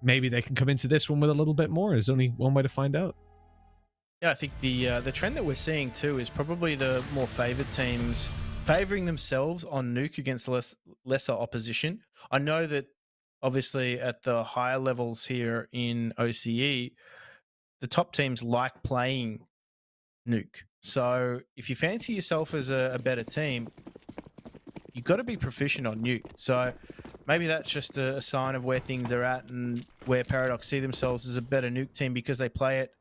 maybe they can come into this one with a little bit more. There's only one way to find out. Yeah, I think the trend that we're seeing too is probably the more favored teams favoring themselves on nuke against lesser opposition. I know that obviously at the higher levels here in OCE, the top teams like playing nuke. So if you fancy yourself as a better team, you've got to be proficient on nuke. So maybe that's just a sign of where things are at and where Paradox see themselves as a better nuke team because they play it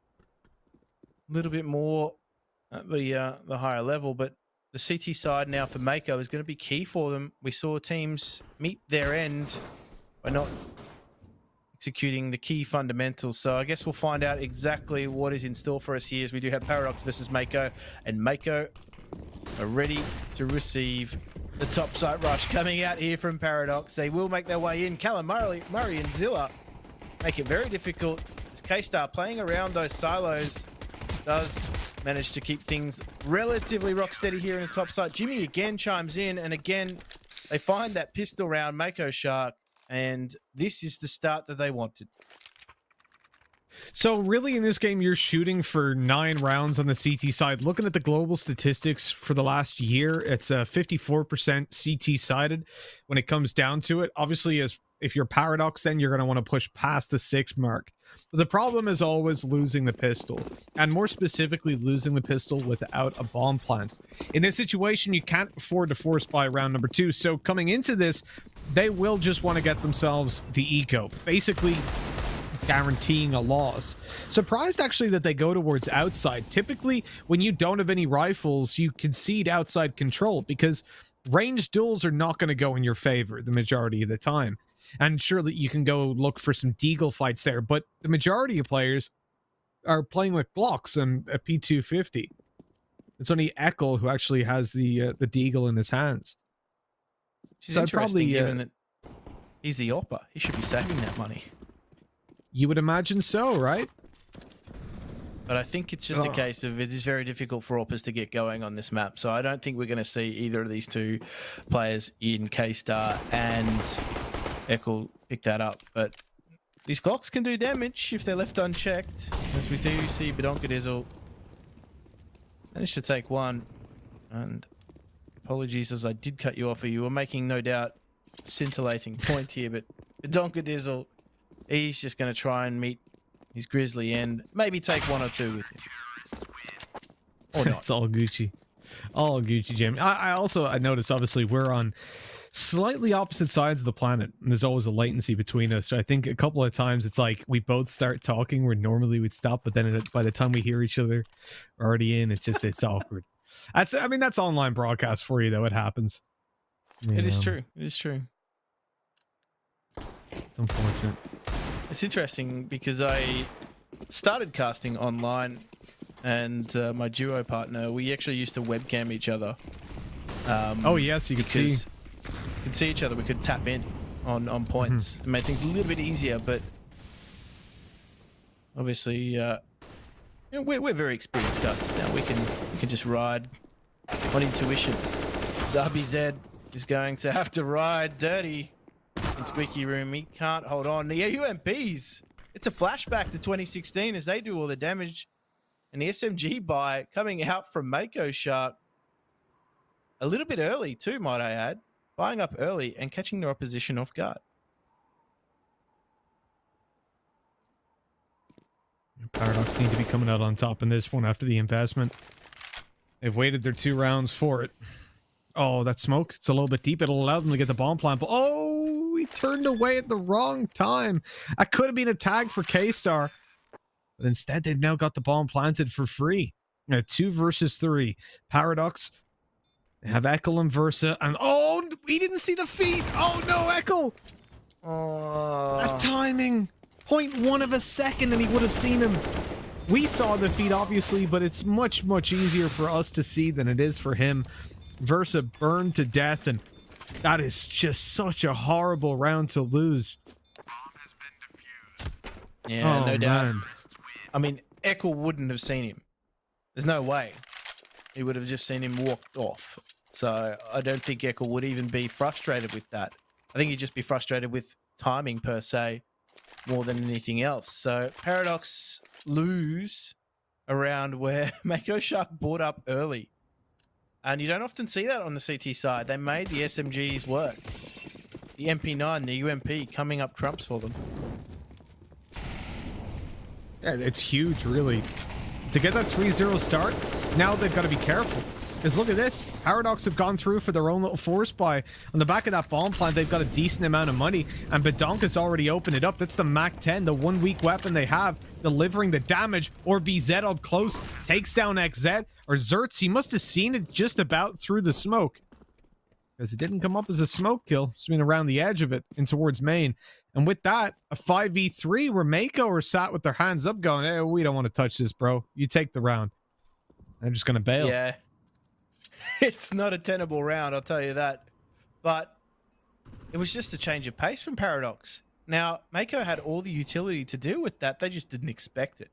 a little bit more at the higher level. But the CT side now for MAKO is going to be key for them. We saw teams meet their end by not executing the key fundamentals. So I guess we'll find out exactly what is in store for us here as we do have Paradox versus MAKO, and MAKO are ready to receive the top site rush coming out here from Paradox. They will make their way in. Callum Murray and Zilla make it very difficult as K-Star playing around those silos does manage to keep things relatively rock steady here in the top site. Jimmy again chimes in, and again they find that pistol round MAKO Shark, and this is the start that they wanted. So really in this game, you're shooting for 9 rounds on the CT side. Looking at the global statistics for the last year, it's 54% CT sided when it comes down to it. Obviously, as if you're Paradox, then you're going to want to push past the 6 mark. But the problem is always losing the pistol, and more specifically, losing the pistol without a bomb plant. In this situation, you can't afford to force buy round number 2. So coming into this, they will just want to get themselves the eco, basically guaranteeing a loss. Surprised actually that they go towards outside. Typically, when you don't have any rifles, you concede outside control because ranged duels are not going to go in your favor the majority of the time. And surely you can go look for some deagle fights there, but the majority of players are playing with Glocks and a P250. It's only Eckel who actually has the deagle in his hands. Which is so interesting, given that he's the opper. He should be saving that money. You would imagine so, right? But I think it's just a case of it is very difficult for Orpers to get going on this map. So I don't think we're going to see either of these two players in K-Star and Eckel pick that up. But these Glocks can do damage if they're left unchecked. As we do see Badonkadizzle managed to take one. And apologies as I did cut you off. You were making, no doubt, scintillating point here. But Badonkadizzle, he's just going to try and meet his grisly end. Maybe take 1 or 2 with him. Or not. It's all Gucci. All Gucci, Jim. I noticed, obviously, we're on slightly opposite sides of the planet. And there's always a latency between us. So I think a couple of times it's like we both start talking where normally we'd stop. But then by the time we hear each other already in, it's awkward. That's online broadcast for you, though. It happens. It is true. It is true. It's unfortunate. It's interesting because I started casting online, and my duo partner, we actually used to webcam each other. Oh yes, you could see. We could see each other. We could tap in on points. It made things a little bit easier, but obviously, we're very experienced casters now. We can just ride on intuition. Zabi Z is going to have to ride dirty in Squeaky Room. He can't hold on. The UMPs, it's a flashback to 2016 as they do all the damage. And the SMG buy coming out from MAKO Shark a little bit early too, might I add. Buying up early and catching their opposition off guard. Paradox need to be coming out on top in this one after the investment. They've waited their 2 rounds for it. Oh, that smoke. It's a little bit deep. It'll allow them to get the bomb plant. Oh, he turned away at the wrong time. That could have been a tag for K-Star. But instead, they've now got the bomb planted for free. 2 versus 3. Paradox. They have Eckel and Versa. And oh, he didn't see the feed. Oh, no, Eckel. That timing. 0.1 of a second and he would have seen him. We saw the feed, obviously, but it's much, much easier for us to see than it is for him. Versa burned to death, and that is just such a horrible round to lose. Yeah, no doubt. I mean, Eckel wouldn't have seen him. There's no way. He would have just seen him walked off. So I don't think Eckel would even be frustrated with that. I think he'd just be frustrated with timing per se. more than anything else. So Paradox lose around where Mako Shark bought up early. And you don't often see that on the CT side. They made the SMGs work. The MP9, the UMP coming up trumps for them. Yeah, it's huge, really. To get that 3-0 start, now they've got to be careful. Because look at this. Paradox have gone through for their own little force buy. On the back of that bomb plant, they've got a decent amount of money. And Badonka's already opened it up. That's the MAK-10, the 1 weak weapon they have, delivering the damage. Or BZ up close, takes down XZ. Or Zertz, he must have seen it just about through the smoke. Because it didn't come up as a smoke kill. It's been around the edge of it and towards main. And with that, a 5v3 where MAKO are sat with their hands up going, hey, we don't want to touch this, bro. You take the round. They're just going to bail. Yeah. It's not a tenable round, I'll tell you that. But it was just a change of pace from Paradox. Now, MAKO had all the utility to deal with that. They just didn't expect it.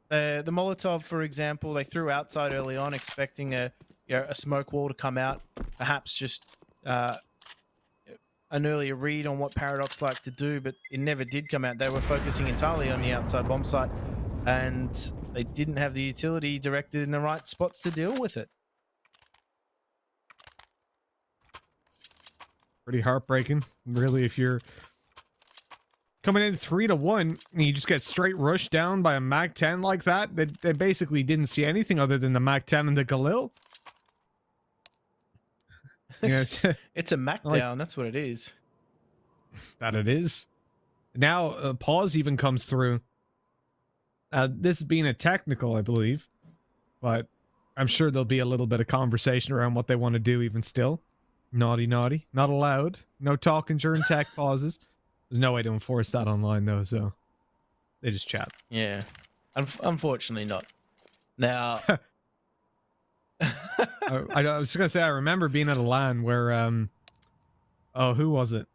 The Molotov, for example, they threw outside early on, expecting a smoke wall to come out. Perhaps just an earlier read on what Paradox like to do, but it never did come out. They were focusing entirely on the outside bomb site, and they didn't have the utility directed in the right spots to deal with it. Pretty heartbreaking, really, if you're coming in 3-1 and you just get straight rushed down by a MAK-10 like that. They basically didn't see anything other than the MAK-10 and the Galil. Yes, it's a Mac down. That's what it is. That it is. Now, pause even comes through. This being a technical, I believe, but I'm sure there'll be a little bit of conversation around what they want to do even still. Naughty, naughty. Not allowed. No talking during tech pauses. There's no way to enforce that online, though, so they just chat. Yeah. Unfortunately not. Now... I was going to say, I remember being at a LAN where, oh, who was it?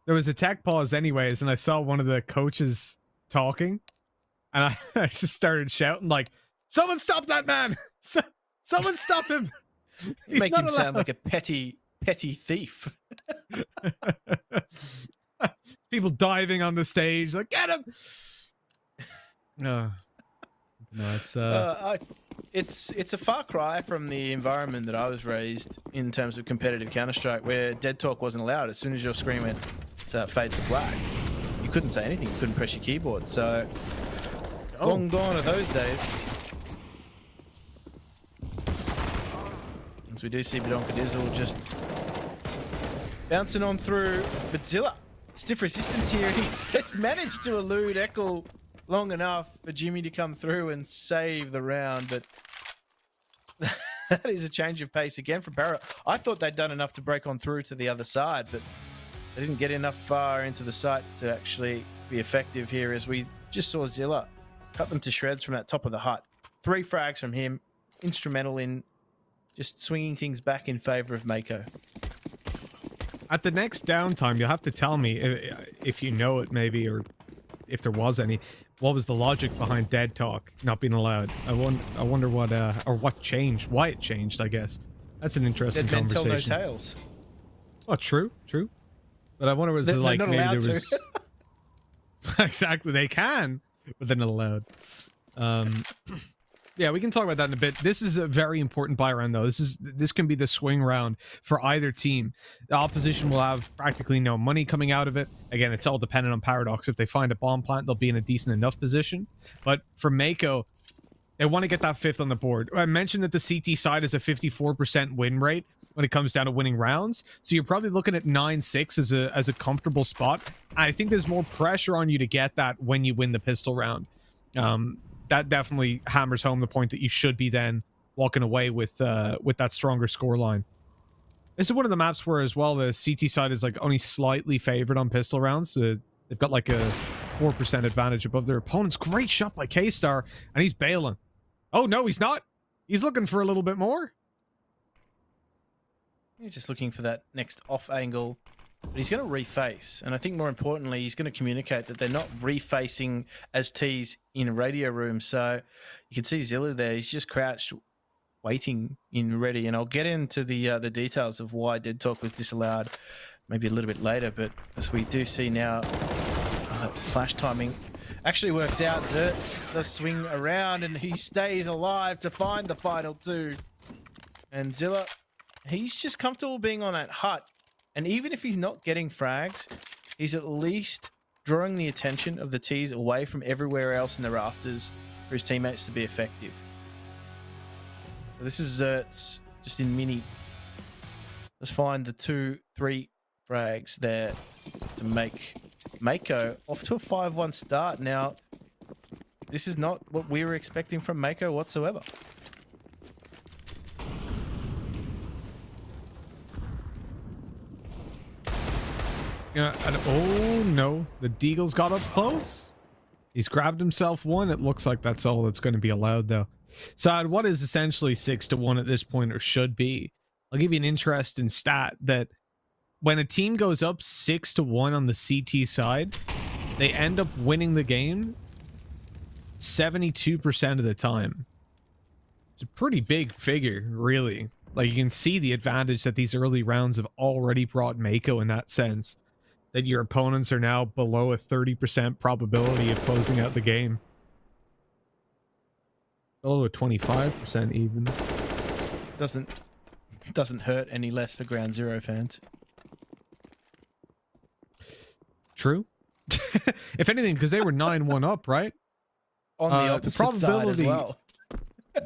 There was a tech pause anyways, and I saw one of the coaches talking, and I just started shouting, like, someone stop that man! Someone stop him! You make him sound like a petty thief. People diving on the stage, like, get him! No, it's a far cry from the environment that I was raised in terms of competitive Counter-Strike, where dead talk wasn't allowed. As soon as your screen went to fade to black, you couldn't say anything. You couldn't press your keyboard. So long gone are those days. As we do see Badonka Dizzle just bouncing on through, but Zilla, stiff resistance here. He has managed to elude Eccles long enough for Jimmy to come through and save the round, but that is a change of pace again from Barra. I thought they'd done enough to break on through to the other side, but they didn't get enough far into the site to actually be effective here, as we just saw Zilla cut them to shreds from that top of the hut. 3 frags from him, instrumental in just swinging things back in favor of MAKO. At the next downtime, you'll have to tell me if you know it, maybe, or if there was any. What was the logic behind dead talk not being allowed? I wonder what or what changed, why it changed. I guess that's an interesting Dead men tell conversation. no tales. Oh, true. But I wonder, was it like not maybe allowed there was exactly, they can, but they're not allowed. Yeah, we can talk about that in a bit. This is a very important buy round, though. This can be the swing round for either team. The opposition will have practically no money coming out of it. Again, it's all dependent on Paradox. If they find a bomb plant, they'll be in a decent enough position. But for MAKO, they want to get that 5th on the board. I mentioned that the CT side is a 54% win rate when it comes down to winning rounds. So you're probably looking at 9-6 as a comfortable spot. I think there's more pressure on you to get that when you win the pistol round. That definitely hammers home the point that you should be then walking away with that stronger score line. This is one of the maps where, as well, the CT side is like only slightly favored on pistol rounds. They've got like a 4% advantage above their opponents. Great shot by K-Star, and he's bailing. Oh, no, he's not. He's looking for a little bit more. He's just looking for that next off angle. But he's going to reface, and I think more importantly, he's going to communicate that they're not refacing as T's in a radio room. So you can see Zilla there. He's just crouched, waiting in ready. And I'll get into the details of why dead talk was disallowed maybe a little bit later. But as we do see now, flash timing actually works out. Zertz does swing around and he stays alive to find the final two. And Zilla, he's just comfortable being on that hut. And even if he's not getting frags, he's at least drawing the attention of the T's away from everywhere else in the rafters for his teammates to be effective. So this is Zertz just in mini. Let's find the 2-3 frags there to make MAKO off to a 5-1 start. Now, this is not what we were expecting from MAKO whatsoever. Yeah, and oh no, the Deagle's got up close. He's grabbed himself one. It looks like that's all that's going to be allowed, though. So what is essentially 6-1 at this point, or should be? I'll give you an interesting stat that when a team goes up 6-1 on the CT side, they end up winning the game 72% of the time. It's a pretty big figure, really. Like, you can see the advantage that these early rounds have already brought MAKO in that sense. That your opponents are now below a 30% probability of closing out the game. Below a 25% even. Doesn't hurt any less for Ground Zero fans. True. If anything, because they were 9-1 up, right? On the opposite side as well.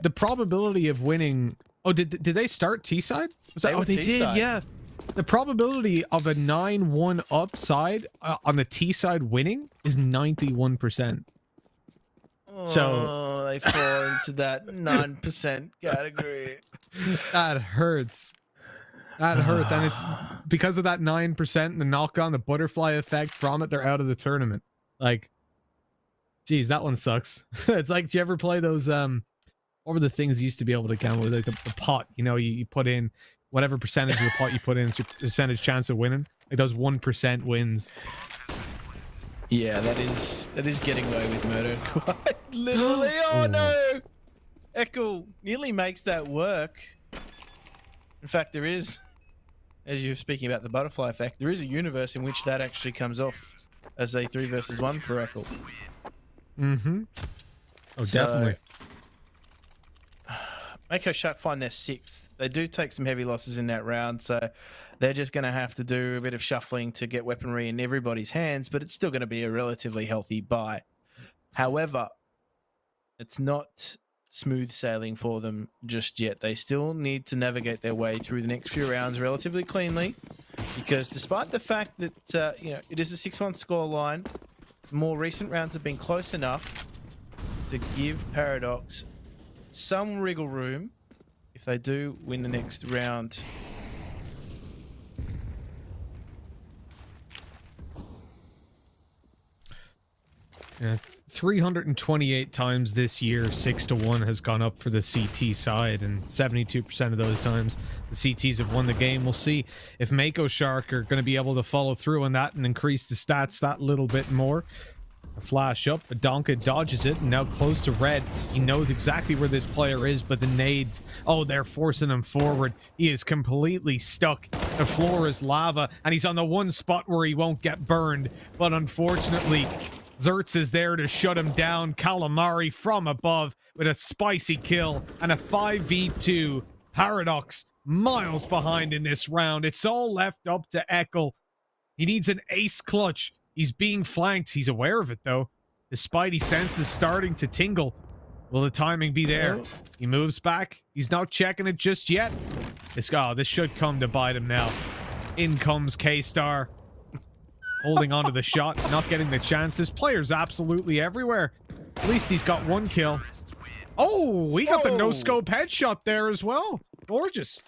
The probability of winning... Oh, did they start T-side? Oh, they did, yeah. The probability of a 9-1 upside on the T-side winning is 91%. So they fall into that 9% category. That hurts. That hurts. And it's because of that 9% and the knock-on, the butterfly effect from it, they're out of the tournament. Like, geez, that one sucks. It's like, do you ever play those, what were the things you used to be able to count with? Like the pot, you know, you put in whatever percentage of the pot you put in, it's your percentage chance of winning. Like those 1% wins. Yeah, that is getting away with murder. Quite literally. Oh no! Echo nearly makes that work. In fact, there is, as you're speaking about the butterfly effect, there is a universe in which that actually comes off as a 3 versus 1 for Echo. Mm-hmm. Oh, definitely. MAKO Shark find their 6th. They do take some heavy losses in that round, so they're just going to have to do a bit of shuffling to get weaponry in everybody's hands, but it's still going to be a relatively healthy buy. However, it's not smooth sailing for them just yet. They still need to navigate their way through the next few rounds relatively cleanly, because despite the fact that it is a 6-1 scoreline, more recent rounds have been close enough to give Paradox some wriggle room if they do win the next round. Yeah, 328 times this year, 6-1 has gone up for the CT side, and 72% of those times the CTs have won the game. We'll see if MAKO Shark are going to be able to follow through on that and increase the stats that little bit more. A flash up, Badonka dodges it, and now close to red. He knows exactly where this player is, but the nades, oh, they're forcing him forward. He is completely stuck. The floor is lava, and he's on the one spot where he won't get burned. But unfortunately, Zertz is there to shut him down. Calamari from above with a spicy kill and a 5v2. Paradox miles behind in this round. It's all left up to Eckel. He needs an ace clutch. He's being flanked. He's aware of it, though. His spidey sense is starting to tingle. Will the timing be there? He moves back. He's not checking it just yet. This should come to bite him now. In comes K-Star. Holding onto the shot, not getting the chance. This player's absolutely everywhere. At least he's got one kill. Oh, we got the no-scope headshot there as well. Gorgeous.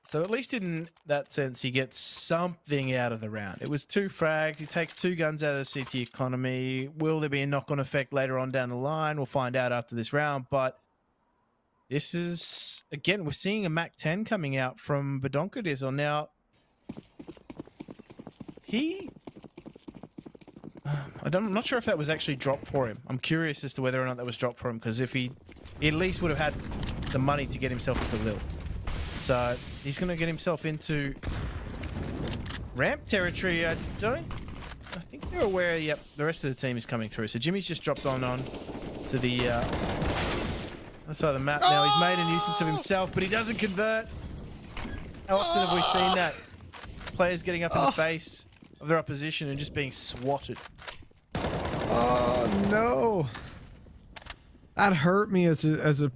So at least in that sense, he gets something out of the round. It was 2 frags. He takes 2 guns out of the CT economy. Will there be a knock-on effect later on down the line? We'll find out after this round. But this is, again, we're seeing a Mac 10 coming out from Badonka Dizzle. Now, I'm not sure if that was actually dropped for him. I'm curious as to whether or not that was dropped for him, because if he at least would have had the money to get himself into Lil. So he's going to get himself into ramp territory. I think they're aware. Yep, the rest of the team is coming through. So Jimmy's just dropped on to the other side of the map now. He's made a nuisance of himself, but he doesn't convert. How often have we seen that? Players getting up in the face of their opposition and just being swatted. Oh no. That hurt me as a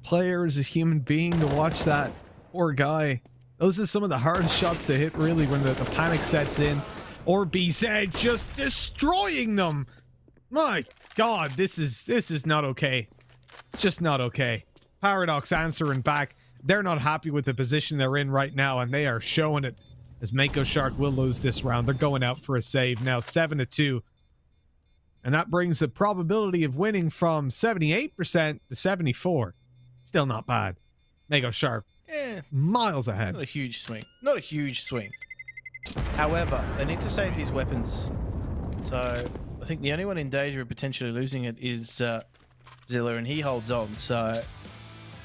player, as a human being, to watch that poor guy. Those are some of the hardest shots to hit, really, when the panic sets in. Or BZ just destroying them. My God, this is not okay. It's just not okay. Paradox answering back. They're not happy with the position they're in right now, and they are showing it. As MAKO Shark will lose this round. They're going out for a save now, 7-2. And that brings the probability of winning from 78% to 74%. Still not bad. MAKO Shark, miles ahead. Not a huge swing. Not a huge swing. However, they need to save these weapons. So I think the only one in danger of potentially losing it is Zilla, and he holds on. So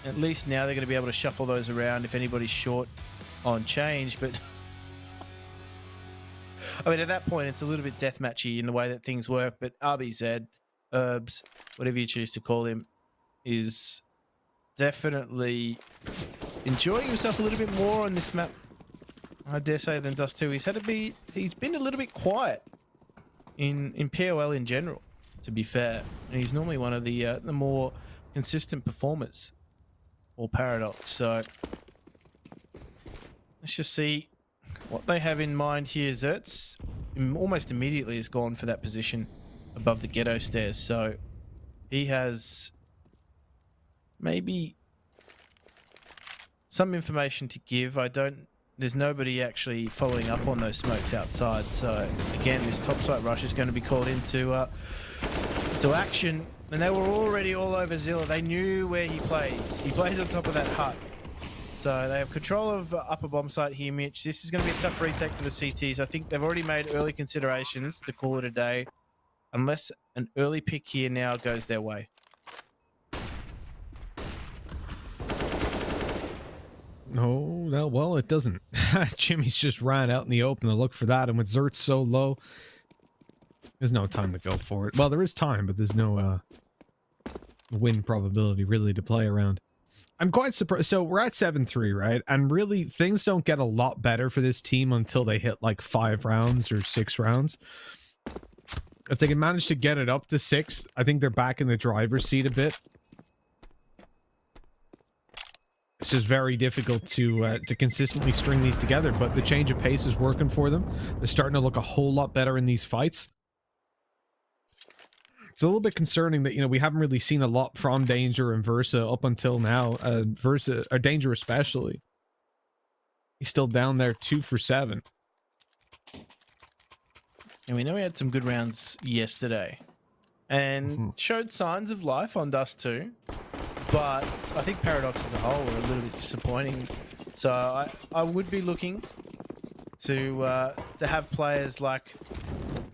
at least now they're going to be able to shuffle those around if anybody's short on change. But I mean, at that point, it's a little bit deathmatchy in the way that things work. But RBZ, Herbs, whatever you choose to call him, is definitely enjoying himself a little bit more on this map, I dare say, than Dust 2. He's been a little bit quiet in POL in general, to be fair. And he's normally one of the more consistent performers, or Paradox. So let's just see what they have in mind here. Zertz almost immediately has gone for that position above the ghetto stairs. So he has maybe some information to give. There's nobody actually following up on those smokes outside. So again, this topside rush is going to be called into action. And they were already all over Zilla. They knew where he plays. He plays on top of that hut. So they have control of upper bomb site here, Mitch. This is going to be a tough retake for the CTs. I think they've already made early considerations to call it a day, unless an early pick here now goes their way. No, well, it doesn't. Jimmy's just ran out in the open to look for that, and with Zertz so low, there's no time to go for it. Well, there is time, but there's no win probability really to play around. I'm quite surprised. So we're at 7-3, right? And really, things don't get a lot better for this team until they hit like 5 rounds or 6 rounds. If they can manage to get it up to 6, I think they're back in the driver's seat a bit. It's just very difficult to consistently string these together, but the change of pace is working for them. They're starting to look a whole lot better in these fights. It's a little bit concerning that, you know, we haven't really seen a lot from Danger and Versa up until now. Versa, or Danger especially. He's still down there 2 for 7. And we know he had some good rounds yesterday and showed signs of life on Dust 2. But I think Paradox as a whole were a little bit disappointing. So I would be looking to have players like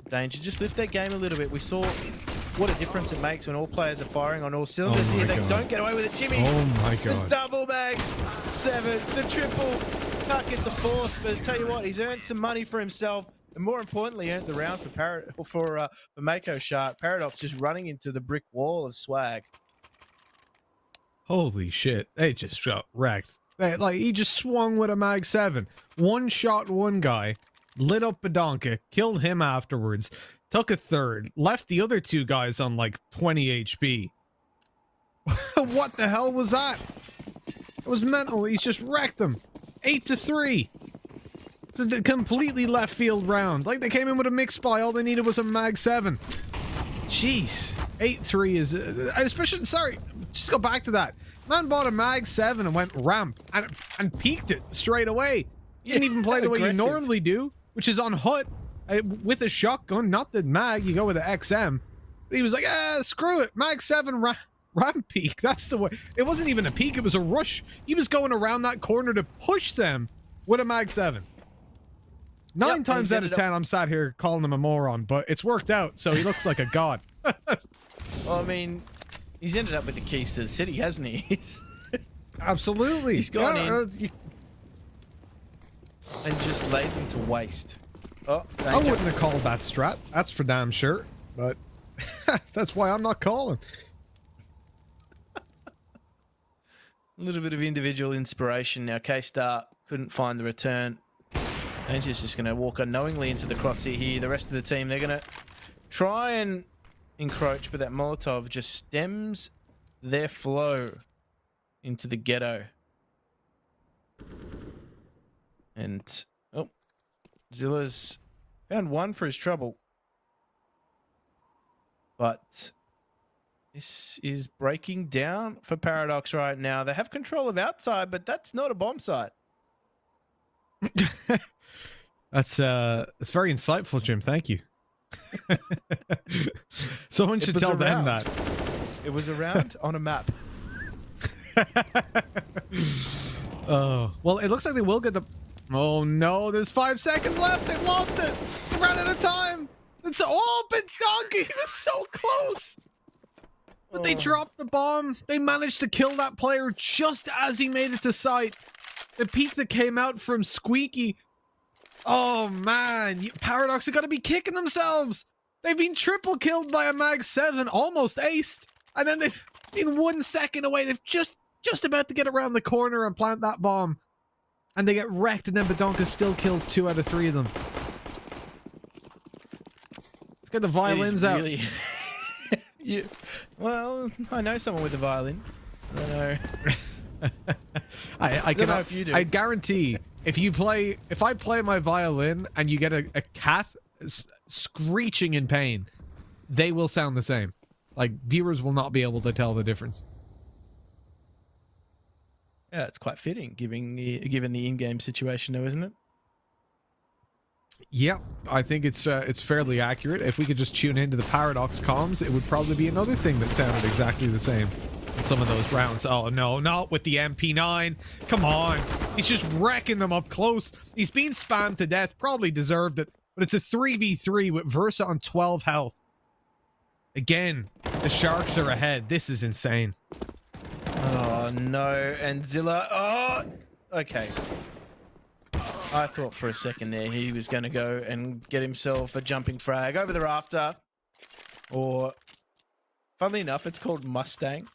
Danger just lift their game a little bit. We saw what a difference it makes when all players are firing on all cylinders here. They don't get away with it. Jimmy, oh my God. The double bag, 7, the triple, can't get the 4th, but I tell you what, he's earned some money for himself, and more importantly, earned the round for MAKO Shark. Paradox just running into the brick wall of swag. Holy shit, they just got wrecked. Like, he just swung with a Mag 7. One shot one guy, lit up Badonka, killed him afterwards, took a 3rd, left the other 2 guys on like 20 HP. What the hell was that? It was mental. He's just wrecked them. 8-3. It's a completely left field round. Like, they came in with a mixed buy. All they needed was a Mag 7. Jeez. 8-3 is... especially... Sorry. Just go back to that. Man bought a Mag 7 and went ramp. And peaked it straight away. He didn't even play the way you normally do, which is on hut. With a shotgun, not the mag, you go with the XM. But he was like, screw it. Mag 7 ram peak. That's the way. It wasn't even a peak, it was a rush. He was going around that corner to push them with a Mag 7. 9 times out of 10, I'm sat here calling him a moron, but it's worked out, so he looks like a god. Well, I mean, he's ended up with the keys to the city, hasn't he? Absolutely. He's gone in and just laid them to waste. Oh, I danger. wouldn't have called that strat. That's for damn sure. But that's why I'm not calling. A little bit of individual inspiration now. K-Star couldn't find the return. Danger's just going to walk unknowingly into the crosshair here. The rest of the team, they're going to try and encroach, but that Molotov just stems their flow into the ghetto. And, oh, Zilla's found one for his trouble. But this is breaking down for Paradox right now. They have control of outside, but that's not a bomb site. That's very insightful, Jim. Thank you. Someone should tell them that. It was around on a map. Oh, well, it looks like they will get the... Oh, no, there's 5 seconds left. They've lost it. They ran out of time. It's... Oh, but Donkey, he was so close. But they dropped the bomb. They managed to kill that player just as he made it to site. The peek that came out from Squeaky. Oh, man. Paradox are going to be kicking themselves. They've been triple killed by a Mag 7, almost aced. And then they've been 1 second away. They've just about to get around the corner and plant that bomb. And they get wrecked, and then Badonka still kills 2 out of 3 of them. Let's get the violins out. Really... Well, I know someone with a violin. I don't know. I don't know if you do. I guarantee if I play my violin and you get a cat screeching in pain, they will sound the same. Like, viewers will not be able to tell the difference. Yeah, it's quite fitting, given the in-game situation, though, isn't it? Yeah, I think it's fairly accurate. If we could just tune into the Paradox comms, it would probably be another thing that sounded exactly the same in some of those rounds. Oh, no, not with the MP9. Come on. He's just wrecking them up close. He's been spammed to death. Probably deserved it. But it's a 3v3 with Versa on 12 health. Again, the Sharks are ahead. This is insane. Oh, no. And Zilla... Oh! Okay. I thought for a second there he was going to go and get himself a jumping frag over the rafter. Or, funnily enough, it's called Mustang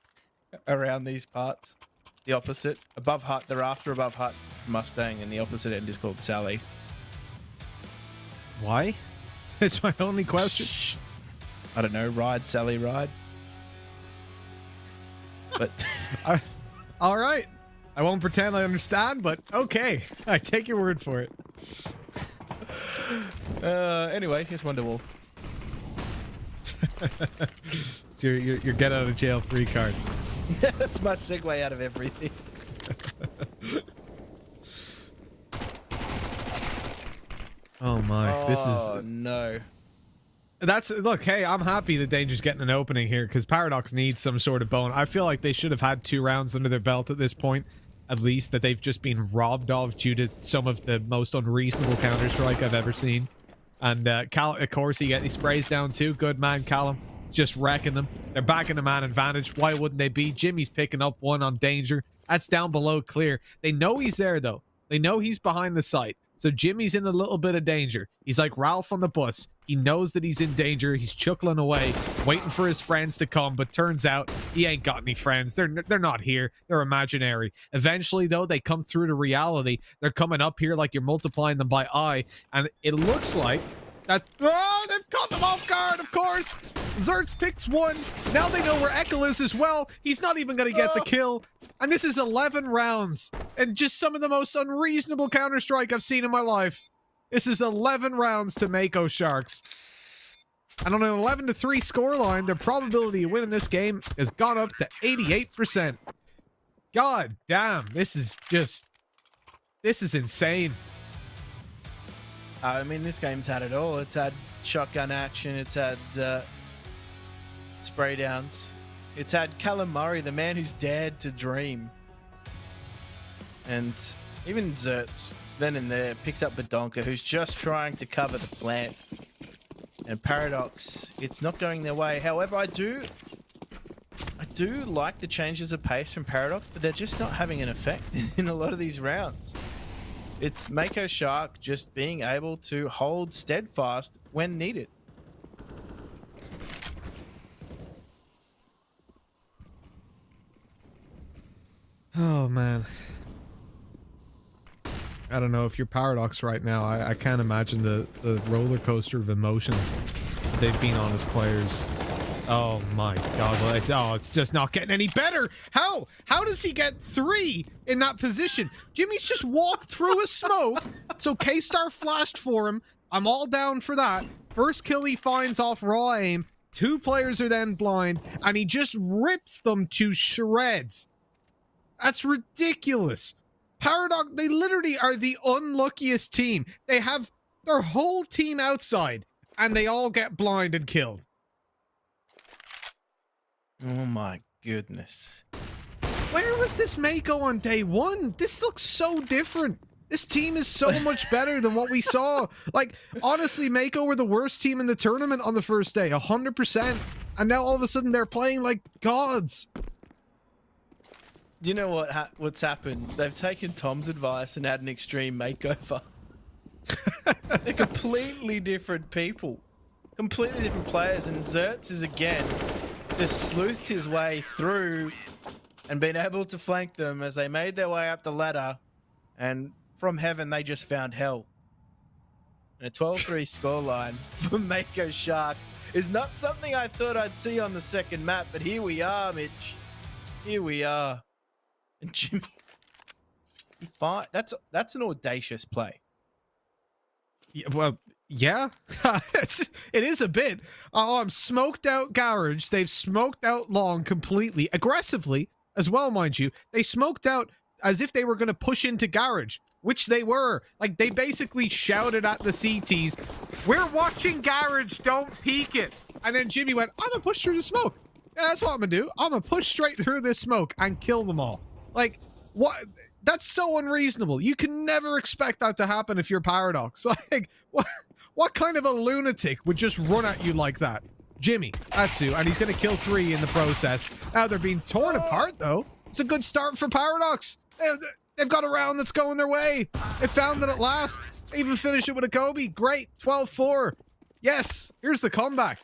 around these parts. The opposite. Above hut, the rafter above hut is Mustang, and the opposite end is called Sally. Why? That's my only question. I don't know. Ride, Sally, ride. But... All right. I won't pretend I understand, but okay. I take your word for it. Anyway, here's Wonderwall. your get out of jail free card. That's my segue out of everything. Oh my, this is... Oh no. Look, hey, I'm happy that Danger's getting an opening here because Paradox needs some sort of bone. I feel like they should have had 2 rounds under their belt at this point, at least, that they've just been robbed of due to some of the most unreasonable Counter-Strike I've ever seen. And Cal, of course, he sprays down too. Good man, Callum. Just wrecking them. They're back in the man advantage. Why wouldn't they be? Jimmy's picking up one on Danger. That's down below clear. They know he's there, though. They know he's behind the site. So Jimmy's in a little bit of danger. He's like Ralph on the bus. He knows that he's in danger. He's chuckling away, waiting for his friends to come. But turns out he ain't got any friends. They're not here. They're imaginary. Eventually, though, they come through to reality. They're coming up here like you're multiplying them by eye. And it looks like that... Oh, they've caught them off guard, of course. Zertz picks one. Now they know where Ekel is as well. He's not even going to get the kill. And this is 11 rounds. And just some of the most unreasonable Counter-Strike I've seen in my life. This is 11 rounds to MAKO Sharks. And on an 11-3 scoreline, their probability of winning this game has gone up to 88%. God damn, this is insane. I mean, this game's had it all. It's had shotgun action. It's had spray downs. It's had Callum Murray, the man who's dared to dream. And even Zertz, then and there, picks up Badonka, who's just trying to cover the plant. And Paradox, it's not going their way. However, I do like the changes of pace from Paradox, but they're just not having an effect in a lot of these rounds. It's Mako Shark just being able to hold steadfast when needed. Oh man, I don't know if you're Paradox right now. I can't imagine the roller coaster of emotions that they've been on as players. Oh my god, oh, it's just not getting any better. How does he get 3 in that position? Jimmy's just walked through a smoke, so K-Star flashed for him. I'm all down for that. First kill he finds off raw aim. 2 players are then blind, and he just rips them to shreds. That's ridiculous. Paradox, they literally are the unluckiest team. They have their whole team outside, and they all get blind and killed. Oh my goodness. Where was this MAKO on day 1? This looks so different. This team is so much better than what we saw. Like, honestly, MAKO were the worst team in the tournament on the first day, 100%. And now all of a sudden they're playing like gods. Do you know what's happened? They've taken Tom's advice and had an extreme makeover. They're completely different people. Completely different players. And Zertz is again just sleuthed his way through and been able to flank them as they made their way up the ladder. And from heaven, they just found hell. And a 12-3 scoreline for MAKO Shark is not something I thought I'd see on the second map. But here we are, Mitch. Here we are. And Jimmy, that's an audacious play. Yeah, well, yeah, it is a bit. Oh, I'm smoked out garage. They've smoked out long completely, aggressively as well, mind you. They smoked out as if they were going to push into garage, which they were. Like, they basically shouted at the CTs, "We're watching garage, don't peek it." And then Jimmy went, "I'm going to push through the smoke. Yeah, that's what I'm going to do. I'm going to push straight through this smoke and kill them all." Like, what? That's so unreasonable. You can never expect that to happen if you're Paradox. Like, what kind of a lunatic would just run at you like that? Jimmy, that's who, and he's going to kill 3 in the process. Now they're being torn apart, though. It's a good start for Paradox. They've got a round that's going their way. They found it at last. They even finished it with a Kobe. Great. 12-4. Yes. Here's the comeback.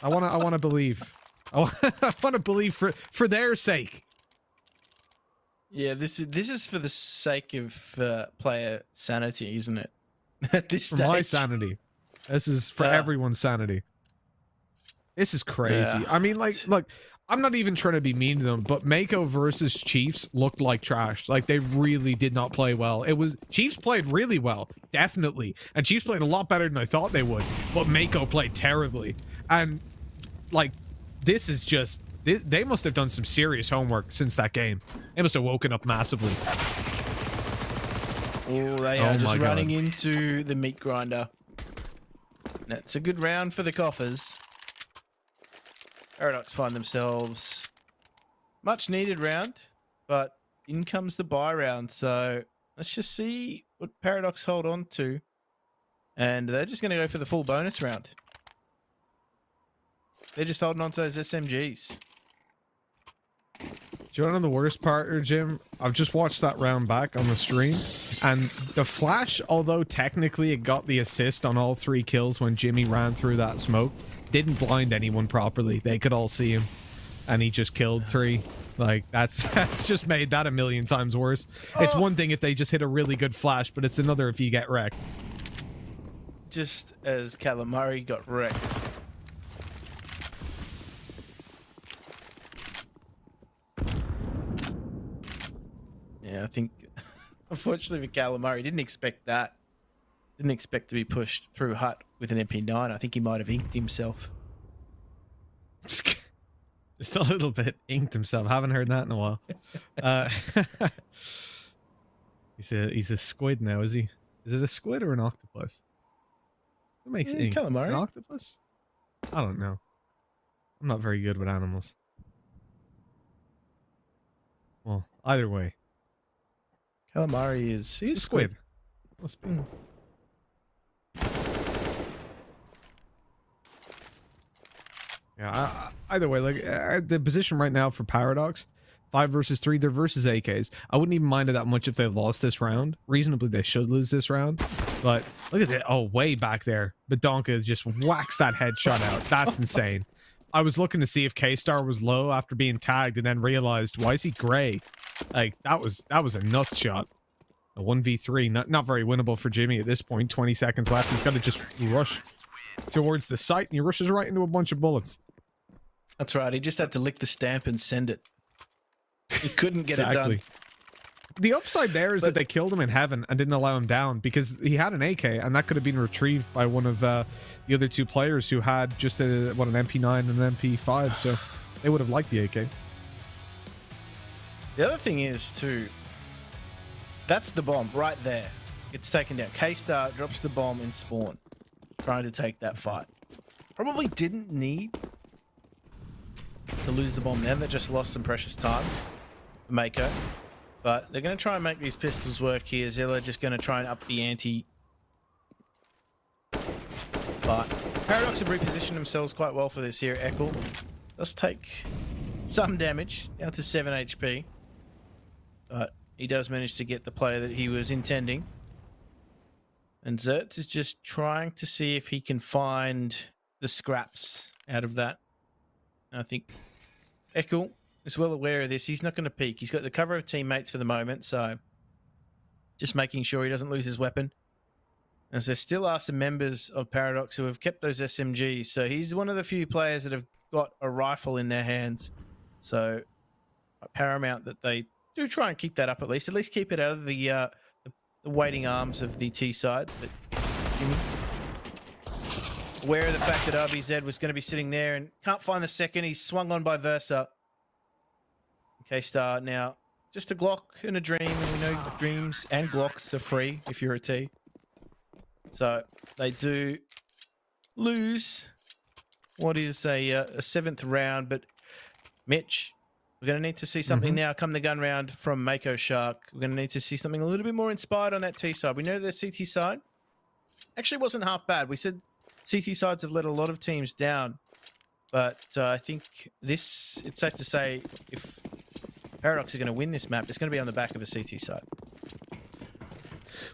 I want to believe. I want to believe for their sake. Yeah, this is for the sake of player sanity, isn't it? At this stage. For my sanity. This is for everyone's sanity. This is crazy. Yeah. I mean, like, look, I'm not even trying to be mean to them, but MAKO versus Chiefs looked like trash. Like, they really did not play well. Chiefs played really well, definitely. And Chiefs played a lot better than I thought they would. But MAKO played terribly. And, like, this is just... They must have done some serious homework since that game. They must have woken up massively. Oh, they are just running into the meat grinder. That's a good round for the coffers. Paradox find themselves much needed round, but in comes the buy round. So let's just see what Paradox hold on to. And they're just going to go for the full bonus round. They're just holding on to those SMGs. Do you want to know the worst part here, Jim? I've just watched that round back on the stream, and the flash, although technically it got the assist on all 3 kills when Jimmy ran through that smoke, didn't blind anyone properly. They could all see him, and he just killed 3. Like, that's just made that a million times worse. It's one thing if they just hit a really good flash, but it's another if you get wrecked. Just as Calamari got wrecked. Yeah, I think, unfortunately for Calamari, didn't expect that. Didn't expect to be pushed through hut with an MP9. I think he might have inked himself. Just a little bit inked himself. Haven't heard that in a while. He's a squid now, is he? Is it a squid or an octopus? What makes ink? Calamari. An octopus? I don't know. I'm not very good with animals. Well, either way. Calamari is... He's squid. Must be. Yeah, either way, like the position right now for Paradox, 5 versus 3, they're versus AKs. I wouldn't even mind it that much if they lost this round. Reasonably, they should lose this round. But look at that. Oh, way back there. Badonka just whacks that headshot out. That's insane. I was looking to see if K-Star was low after being tagged and then realized, why is he gray? Like, that was a nuts shot. A 1v3, not very winnable for Jimmy at this point. 20 seconds left. He's got to just rush towards the site, and he rushes right into a bunch of bullets. That's right. He just had to lick the stamp and send it. He couldn't get it done. The upside there is that they killed him in heaven and didn't allow him down because he had an AK, and that could have been retrieved by one of the other two players who had just an MP9 and an MP5, so they would have liked the AK. The other thing is, too, that's the bomb right there. It's taken down. K-Star drops the bomb in spawn, trying to take that fight. Probably didn't need to lose the bomb there. They just lost some precious time. MAKO. But they're going to try and make these pistols work here. Zilla just going to try and up the ante. But Paradox have repositioned themselves quite well for this here. Ekel does take some damage, down to 7 HP. But he does manage to get the player that he was intending. And Zertz is just trying to see if he can find the scraps out of that. And I think Ekel is well aware of this. He's not going to peek. He's got the cover of teammates for the moment, so just making sure he doesn't lose his weapon. As there still are some members of Paradox who have kept those SMGs, so he's one of the few players that have got a rifle in their hands. So paramount that they do try and keep that up at least keep it out of the waiting arms of the T side. But Jimmy, aware of the fact that RBZ was going to be sitting there and can't find the second, he's swung on by Versa. K-Star now just a Glock and a Dream, and we know Dreams and Glocks are free if you're a T. So they do lose what is a 7th round, but Mitch, we're going to need to see something now come the gun round from MAKO Shark. We're going to need to see something a little bit more inspired on that T side. We know the CT side actually wasn't half bad. We said CT sides have let a lot of teams down, but I think it's safe to say if Paradox are going to win this map, it's going to be on the back of a CT side.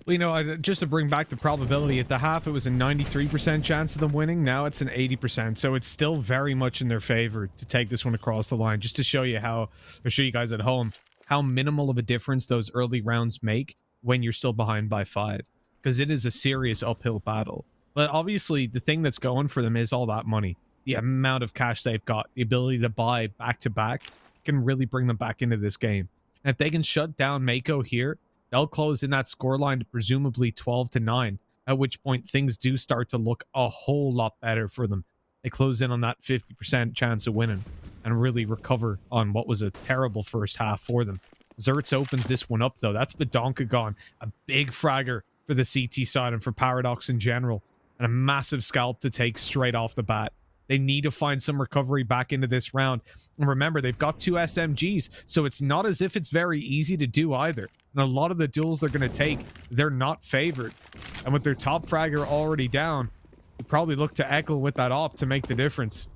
Well, you know, just to bring back the probability, at the half, it was a 93% chance of them winning. Now it's an 80%. So it's still very much in their favor to take this one across the line, just to show you how, or show you guys at home, how minimal of a difference those early rounds make when you're still behind by 5. Because it is a serious uphill battle. But obviously, the thing that's going for them is all that money. The amount of cash they've got, the ability to buy back-to-back, can really bring them back into this game. And if they can shut down MAKO here, they'll close in that scoreline to presumably 12-9, at which point things do start to look a whole lot better for them. They close in on that 50% chance of winning and really recover on what was a terrible first half for them. Zertz opens this one up, though. That's Badonka gone. A big fragger for the CT side and for Paradox in general. And a massive scalp to take straight off the bat. They need to find some recovery back into this round. And remember, they've got 2 SMGs, so it's not as if it's very easy to do either. And a lot of the duels they're going to take, they're not favored. And with their top fragger already down, you probably look to Ekel with that op to make the difference.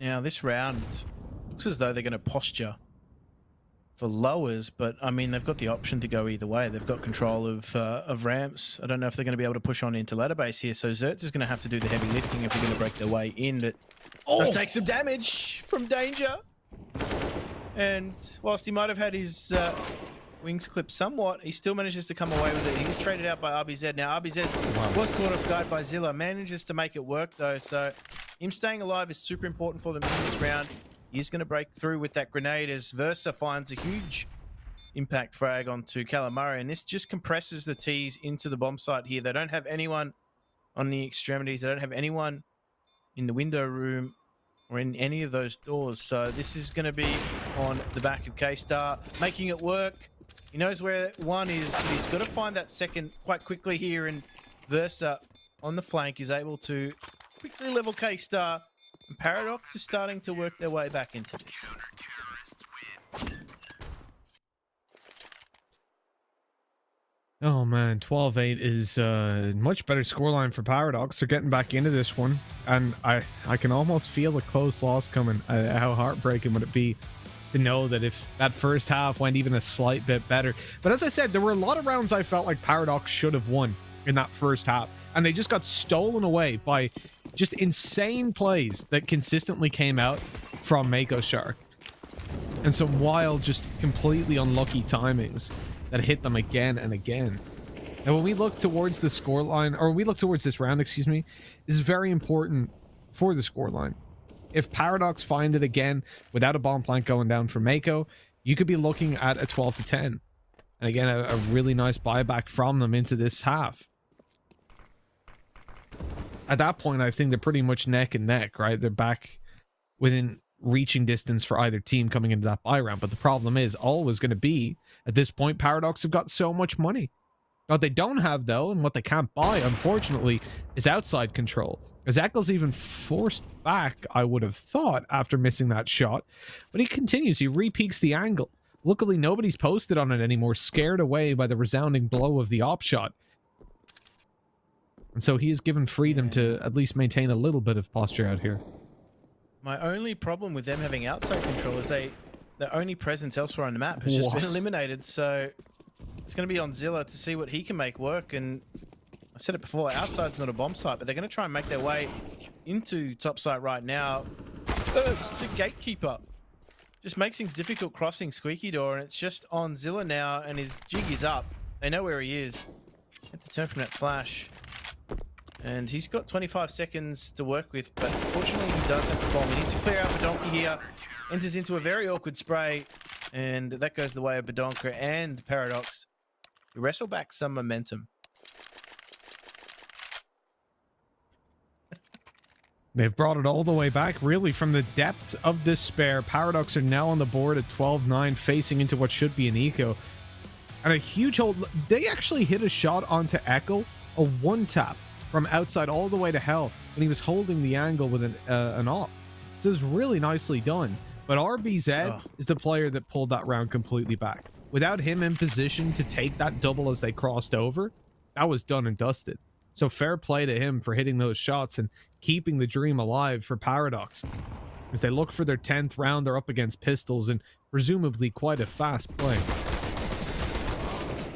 Now, this round looks as though they're going to posture for lowers, but I mean, they've got the option to go either way. They've got control of ramps. I don't know if they're going to be able to push on into ladder base here, so Zertz is going to have to do the heavy lifting if they're going to break their way in, but does take some damage from Danger. And whilst he might have had his wings clipped somewhat, he still manages to come away with it. He's traded out by RBZ. Now, RBZ was caught off guard by Zilla, manages to make it work though, so him staying alive is super important for them in this round. He's going to break through with that grenade as Versa finds a huge impact frag onto Calamari, and this just compresses the T's into the bomb site here. They don't have anyone on the extremities. They don't have anyone in the window room or in any of those doors. So this is going to be on the back of K-Star, making it work. He knows where one is, but he's got to find that second quite quickly here, and Versa on the flank is able to quickly level K-Star. And Paradox is starting to work their way back into this. Oh man, 12-8 is a much better scoreline for Paradox. They're getting back into this one, and I can almost feel a close loss coming. How heartbreaking would it be to know that if that first half went even a slight bit better? But as I said, there were a lot of rounds I felt like Paradox should have won in that first half, and they just got stolen away by just insane plays that consistently came out from MAKO Shark, and some wild, just completely unlucky timings that hit them again and again. And when we look towards the scoreline, or we look towards this round, excuse me, this is very important for the scoreline. If Paradox find it again without a bomb plant going down for MAKO, you could be looking at a 12-10. And again, a really nice buyback from them into this half. At that point, I think they're pretty much neck and neck, right? They're back within reaching distance for either team coming into that buy round. But the problem is always going to be, at this point, Paradox have got so much money. What they don't have, though, and what they can't buy, unfortunately, is outside control. As Eccles even forced back, I would have thought, after missing that shot. But he continues. He re-peaks the angle. Luckily, nobody's posted on it anymore, scared away by the resounding blow of the op shot. And so he is given freedom to at least maintain a little bit of posture out here. My only problem with them having outside control is their only presence elsewhere on the map has just been eliminated. So it's going to be on Zilla to see what he can make work. And I said it before, outside's not a bomb site, but they're going to try and make their way into top site right now. It's the gatekeeper. Just makes things difficult crossing Squeaky Door, and it's just on Zilla now, and his jig is up. They know where he is. Have to turn from that flash. And he's got 25 seconds to work with, but fortunately he does have the bomb. He needs to clear out Badonka here. Enters into a very awkward spray, and that goes the way of Badonka and Paradox. We wrestle back some momentum. They've brought it all the way back, really, from the depths of despair. Paradox are now on the board at 12-9, facing into what should be an eco. And a huge hold. They actually hit a shot onto Echo, a one-tap from outside all the way to hell when he was holding the angle with an op. So it was really nicely done. But RBZ is the player that pulled that round completely back. Without him in position to take that double as they crossed over, that was done and dusted. So fair play to him for hitting those shots and keeping the dream alive for Paradox. As they look for their 10th round, they're up against Pistols and presumably quite a fast play.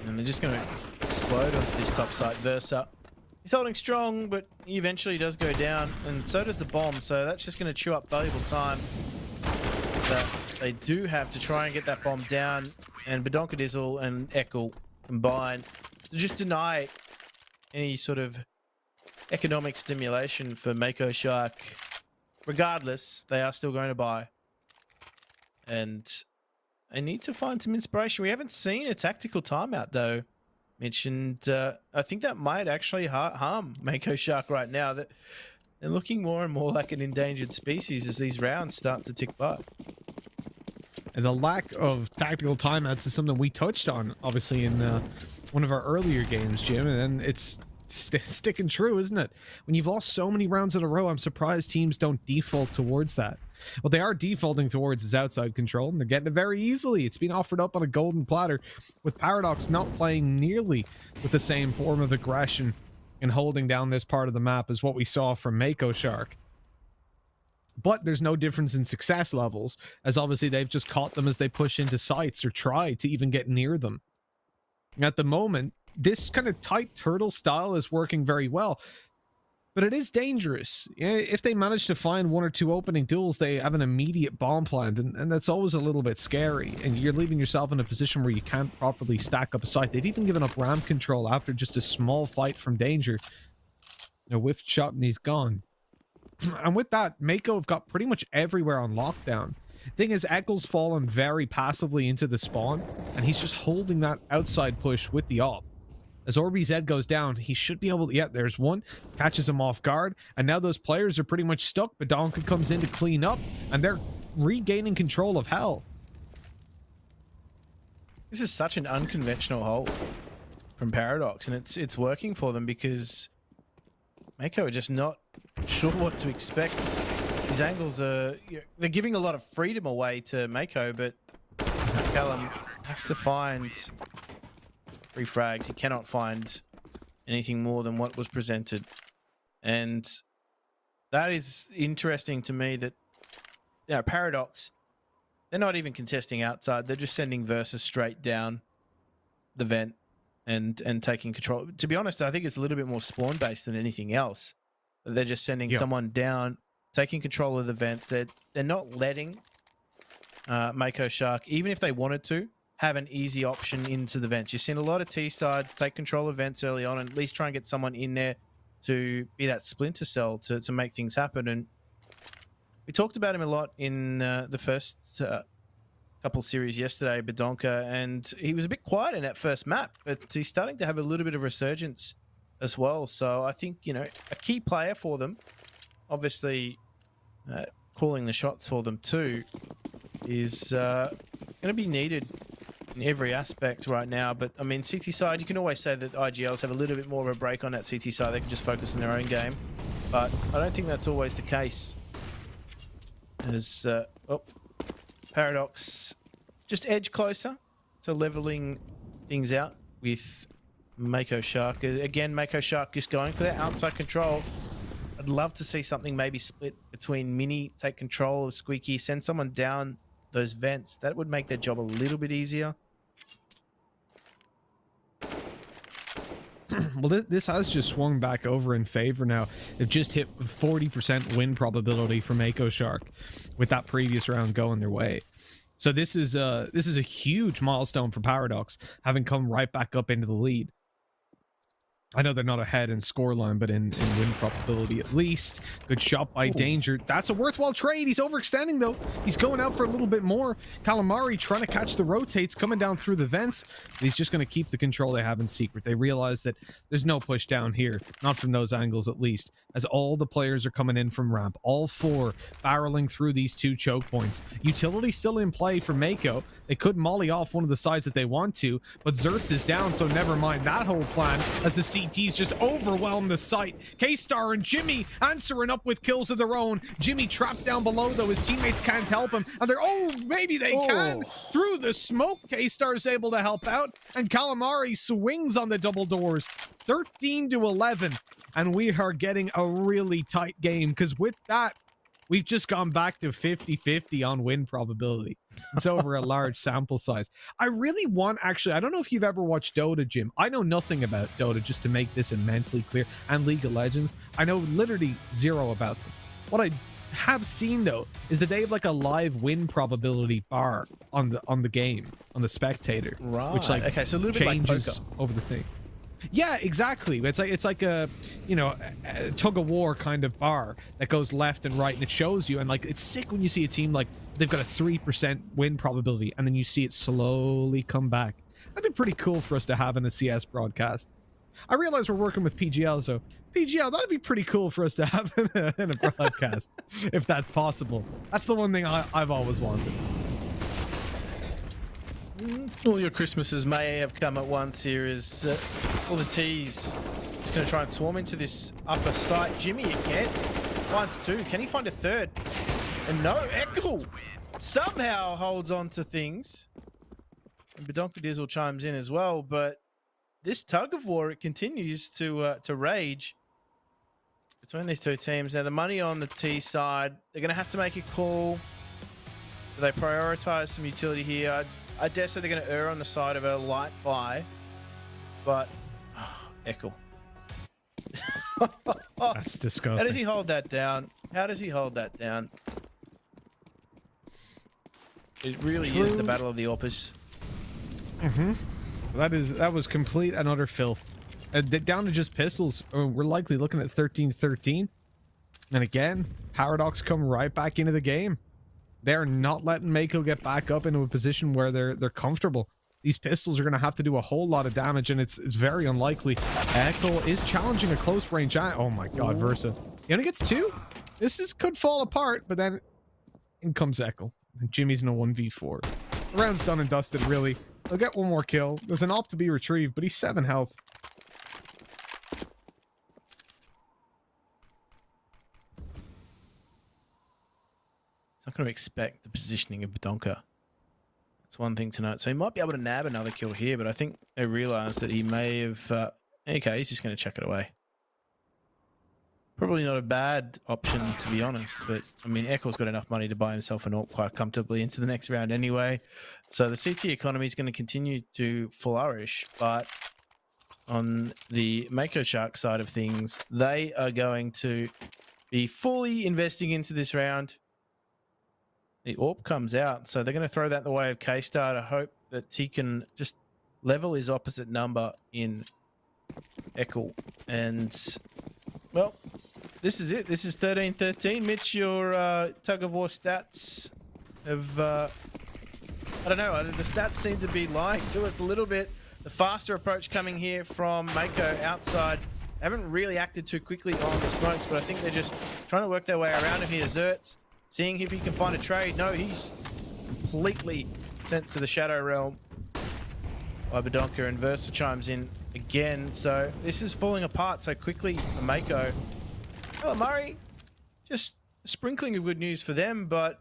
And they're just going to explode onto this top side. Versa. He's holding strong, but he eventually does go down, and so does the bomb, so that's just going to chew up valuable time that they do have to try and get that bomb down, and Badonka Dizzle and Echo combine to just deny any sort of economic stimulation for MAKO Shark. Regardless, they are still going to buy. And I need to find some inspiration. We haven't seen a tactical timeout, though, Mitch, and I think that might actually harm MAKO Shark right now. That they're looking more and more like an endangered species as these rounds start to tick by. And the lack of tactical timeouts is something we touched on, obviously, in one of our earlier games, Jim, and it's sticking true, isn't it? When you've lost so many rounds in a row, I'm surprised teams don't default towards that. What they are defaulting towards is outside control, and they're getting it very easily. It's been offered up on a golden platter, with Paradox not playing nearly with the same form of aggression and holding down this part of the map as what we saw from MAKO Shark. But there's no difference in success levels, as obviously they've just caught them as they push into sites or try to even get near them. At the moment, this kind of tight turtle style is working very well, but it is dangerous. If they manage to find one or two opening duels, they have an immediate bomb plant, and that's always a little bit scary, and you're leaving yourself in a position where you can't properly stack up a site. They've even given up ramp control after just a small fight from danger. A whiffed shot and he's gone. And with that, MAKO have got pretty much everywhere on lockdown. Thing is, Eccles fallen very passively into the spawn, and he's just holding that outside push with the op. As RBZ goes down, he should be able to... Yeah, there's one. Catches him off guard, and now those players are pretty much stuck. Badonka comes in to clean up, and they're regaining control of hell. This is such an unconventional hold from Paradox, and it's working for them because MAKO are just not sure what to expect. These angles are... They're giving a lot of freedom away to MAKO, but Callum has to find 3 frags. He cannot find anything more than what was presented. And that is interesting to me that, Paradox, they're not even contesting outside. They're just sending Versus straight down the vent and taking control. To be honest, I think it's a little bit more spawn based than anything else. They're just sending someone down, taking control of the vents. They're not letting MAKO Shark, even if they wanted to, have an easy option into the vents. You've seen a lot of T side take control of vents early on and at least try and get someone in there to be that splinter cell to make things happen. And we talked about him a lot in the first couple series yesterday, Bedonka, and he was a bit quiet in that first map, but he's starting to have a little bit of resurgence as well. So I think, a key player for them, obviously calling the shots for them too, is going to be needed in every aspect right now. But I mean, CT side, you can always say that IGLs have a little bit more of a break on that CT side. They can just focus on their own game, but I don't think that's always the case. As Paradox just edge closer to leveling things out with MAKO Shark. Again, MAKO Shark just going for that outside control. I'd love to see something maybe split between Mini, take control of Squeaky, send someone down those vents. That would make their job a little bit easier. Well, this has just swung back over in favor now. They've just hit 40% win probability for MAKO Shark with that previous round going their way. So this is a huge milestone for Paradox, having come right back up into the lead. I know they're not ahead in scoreline, but in win probability at least. Good shot by Danger. That's a worthwhile trade. He's overextending, though. He's going out for a little bit more. Calamari trying to catch the rotates, coming down through the vents. But he's just going to keep the control they have in secret. They realize that there's no push down here. Not from those angles, at least. As all the players are coming in from ramp. All 4 barreling through these 2 choke points. Utility still in play for MAKO. They could molly off one of the sides that they want to, but Zertz is down, so never mind that whole plan as the CTs just overwhelm the site. K-Star and Jimmy answering up with kills of their own. Jimmy trapped down below, though. His teammates can't help him, and they're, maybe they can. Through the smoke, K-Star is able to help out, and Calamari swings on the double doors. 13-11, and we are getting a really tight game, because with that, we've just gone back to 50-50 on win probability. It's over a large sample size. I really want, actually, I don't know if you've ever watched Dota, Jim. I know nothing about Dota, just to make this immensely clear, and League of Legends. I know literally zero about them. What I have seen, though, is that they have like a live win probability bar on the game, on the spectator. Right. Which like okay, so a little bit changes like poker. over the thing. Yeah, exactly. It's like a a tug of war kind of bar that goes left and right, and it shows you. And like, it's sick when you see a team like they've got a 3% win probability, and then you see it slowly come back. That'd be pretty cool for us to have in a CS broadcast. I realize we're working with PGL, so PGL, that'd be pretty cool for us to have in a broadcast, if that's possible. That's the one thing I've always wanted. All your Christmases may have come at once here as all the T's just going to try and swarm into this upper site. Jimmy again. 1-2. Can he find a third? And no, Echo somehow holds on to things. And Bedonka Dizzle chimes in as well, but this tug of war, it continues to rage between these 2 teams. Now, the money on the T side, they're going to have to make a call. Do they prioritize some utility here? I dare say they're going to err on the side of a light buy, but Echo. That's disgusting. How does he hold that down? How does he hold that down? It really is the battle of the Opus. That was complete and utter filth. Down to just pistols. We're likely looking at 13-13. And again, Paradox come right back into the game. They're not letting MAKO get back up into a position where they're comfortable. These pistols are going to have to do a whole lot of damage, and it's very unlikely. Echo is challenging a close range. Oh my god, Versa. He only gets 2? This could fall apart, but then in comes Echo. And Jimmy's in a 1v4. The round's done and dusted, really. He'll get one more kill. There's an op to be retrieved, but he's 7 health. It's not going to expect the positioning of Bedonka. It's one thing to note. So he might be able to nab another kill here, but I think they realised that he may have... okay, he's just going to chuck it away. Probably not a bad option, to be honest. But, I mean, Eccle's got enough money to buy himself an AWP quite comfortably into the next round anyway. So the CT economy is going to continue to flourish. But on the Mako Shark side of things, they are going to be fully investing into this round. The AWP comes out, so they're going to throw that the way of K-Star to hope that he can just level his opposite number in Echo. And, well... this is it. This is 13-13. Mitch, your tug of war stats have... I don't know. The stats seem to be lying to us a little bit. The faster approach coming here from Mako outside. They haven't really acted too quickly on the smokes, but I think they're just trying to work their way around him here. Zertz seeing if he can find a trade. No, he's completely sent to the Shadow Realm by Badonka, and Versa chimes in again. So this is falling apart so quickly for Mako. Murray, just a sprinkling of good news for them, but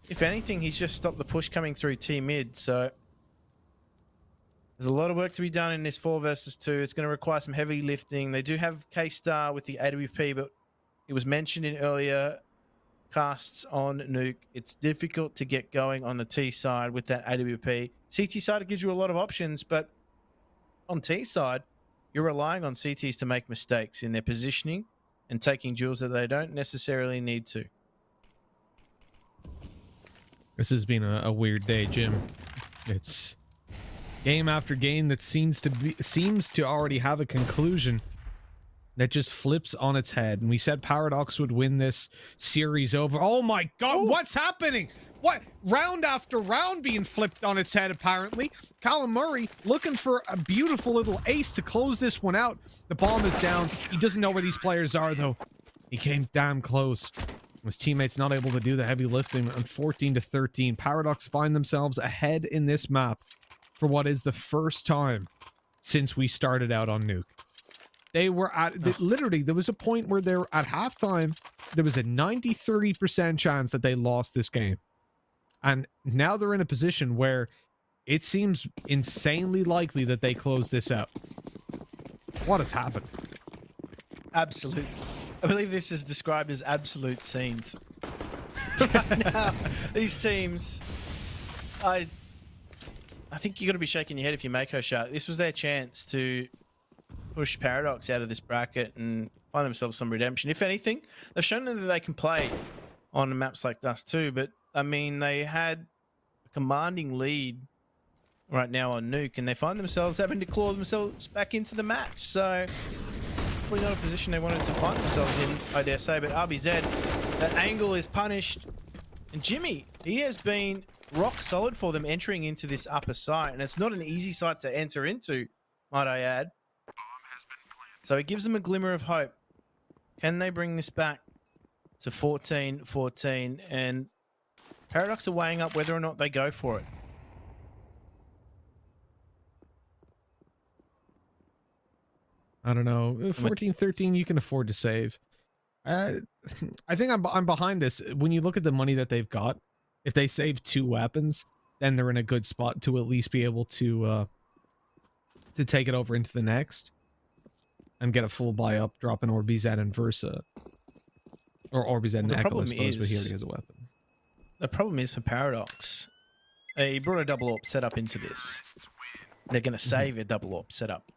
if anything, he's just stopped the push coming through T mid. So there's a lot of work to be done in this 4 versus 2. It's going to require some heavy lifting. They do have K-Star with the AWP, but it was mentioned in earlier casts on Nuke. It's difficult to get going on the T side with that AWP. CT side, it gives you a lot of options, but on T side, you're relying on CTs to make mistakes in their positioning and taking duels that they don't necessarily need to. This has been a weird day, Jim. It's game after game that seems to already have a conclusion that just flips on its head. And we said Paradox would win this series over. Oh my God, what's happening? What? Round after round being flipped on its head, apparently. Callum Murray looking for a beautiful little ace to close this one out. The bomb is down. He doesn't know where these players are, though. He came damn close. His teammates not able to do the heavy lifting. On 14-13, Paradox find themselves ahead in this map for what is the first time since we started out on Nuke. They were at... literally, there was a point where they were at halftime. There was a 90-30% chance that they lost this game. And now they're in a position where it seems insanely likely that they close this out. What has happened? Absolute. I believe this is described as absolute scenes. Now, these teams, I think you got to be shaking your head if you Mako Shark. This was their chance to push Paradox out of this bracket and find themselves some redemption. If anything, they've shown that they can play on maps like Dust too, but I mean, they had a commanding lead right now on Nuke, and they find themselves having to claw themselves back into the match. So, probably not a position they wanted to find themselves in, I dare say. But RBZ, that angle is punished. And Jimmy, he has been rock solid for them entering into this upper site. And it's not an easy site to enter into, might I add. So it gives them a glimmer of hope. Can they bring this back to 14-14? And Paradox are weighing up whether or not they go for it. I don't know. 14-13, you can afford to save. I think I'm behind this. When you look at the money that they've got, if they save 2 weapons, then they're in a good spot to at least be able to take it over into the next and get a full buy up, drop an OrbiZ and Versa. Or OrbiZ and Echo, I suppose, but he already has a weapon. The problem is for Paradox, he brought a double AWP setup into this. They're going to save a double AWP setup.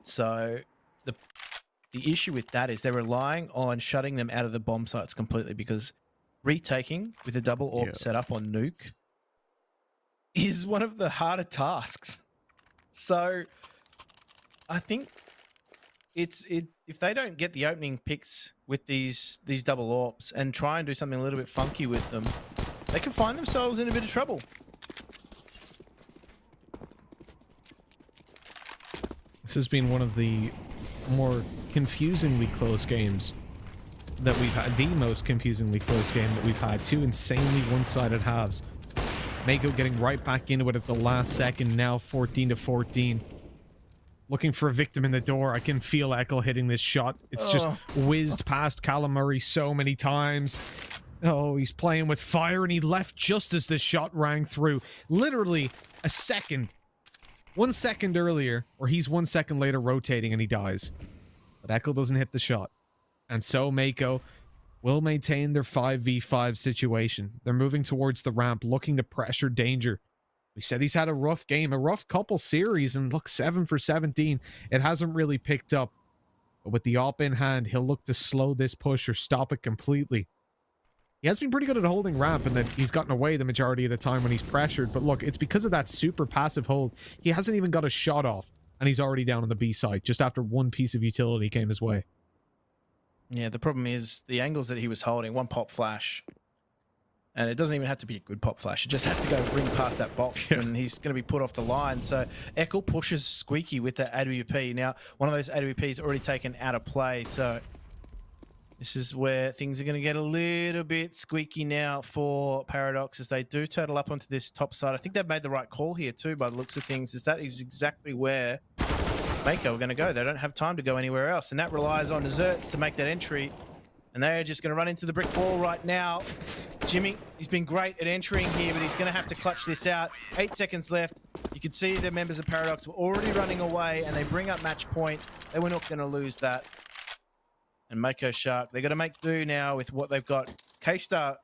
So the issue with that is they're relying on shutting them out of the bomb sites completely, because retaking with a double AWP setup on Nuke is one of the harder tasks. So I think if they don't get the opening picks with these double AWPs and try and do something a little bit funky with them, they can find themselves in a bit of trouble. This has been one of the more confusingly close games that we've had. The most confusingly close game that we've had. 2 insanely one-sided halves. Mako getting right back into it at the last second. Now 14-14. Looking for a victim in the door. I can feel Echo hitting this shot. It's just whizzed past Callum Murray so many times. Oh, he's playing with fire, and he left just as the shot rang through. Literally a second. 1 second earlier, or he's 1 second later rotating, and he dies. But Echo doesn't hit the shot. And so MAKO will maintain their 5v5 situation. They're moving towards the ramp, looking to pressure Danger. We said he's had a rough game, a rough couple series, and look, 7 for 17. It hasn't really picked up. But with the op in hand, he'll look to slow this push or stop it completely. He has been pretty good at holding ramp, and that he's gotten away the majority of the time when he's pressured. But look, it's because of that super passive hold. He hasn't even got a shot off, and he's already down on the B side just after one piece of utility came his way. Yeah, the problem is the angles that he was holding, one pop flash. And it doesn't even have to be a good pop flash. It just has to go ring past that box, and he's going to be put off the line. So Echo pushes Squeaky with that AWP. Now, one of those AWPs already taken out of play. So this is where things are going to get a little bit squeaky now for Paradox as they do turtle up onto this top side. I think they've made the right call here too, by the looks of things, is that is exactly where MAKO are going to go. They don't have time to go anywhere else, and that relies on Zerts to make that entry. And they are just going to run into the brick wall right now. Jimmy, he's been great at entering here, but he's going to have to clutch this out. 8 seconds left. You can see the members of Paradox were already running away, and they bring up match point. They were not going to lose that. And MAKO Shark, they're going to make do now with what they've got. K-Star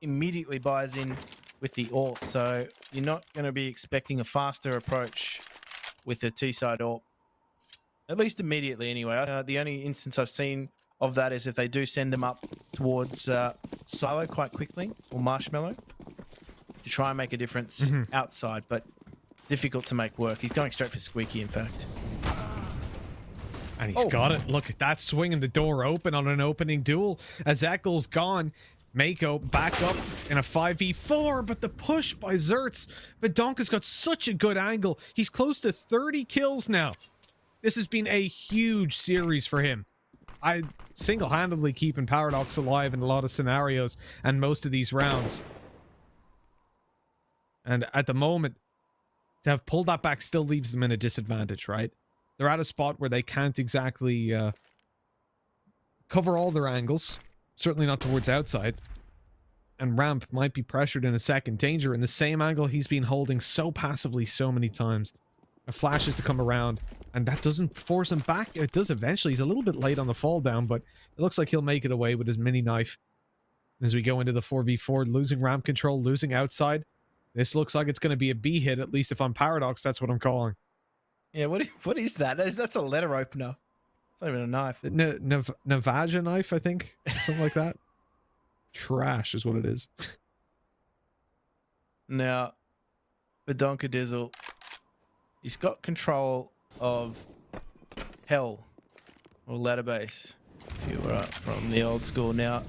immediately buys in with the AWP, so you're not going to be expecting a faster approach with the T-side AWP. At least immediately, anyway. The only instance I've seen of that is if they do send them up towards Silo quite quickly, or Marshmallow, to try and make a difference outside, but difficult to make work. He's going straight for Squeaky, in fact. And he's got it. Look at that, swinging the door open on an opening duel. As Eccles gone, MAKO back up in a 5v4, but the push by Zerts. But Donka's got such a good angle. He's close to 30 kills now. This has been a huge series for him. I single-handedly keeping Paradox alive in a lot of scenarios and most of these rounds. And at the moment, to have pulled that back still leaves them in a disadvantage, right? They're at a spot where they can't exactly cover all their angles. Certainly not towards outside. And Ramp might be pressured in a second. Danger in the same angle he's been holding so passively so many times. A flash is to come around, and that doesn't force him back. It does eventually. He's a little bit late on the fall down, but it looks like he'll make it away with his mini knife. As we go into the 4v4, losing ramp control, losing outside. This looks like it's going to be a B hit, at least if I'm Paradox, that's what I'm calling. Yeah, what is that? That's a letter opener. It's not even a knife. Navaja knife, I think. Something like that. Trash is what it is. Now, Badonka Dizzle, he's got control of Hell, or ladder base, if you were from the old school. Now,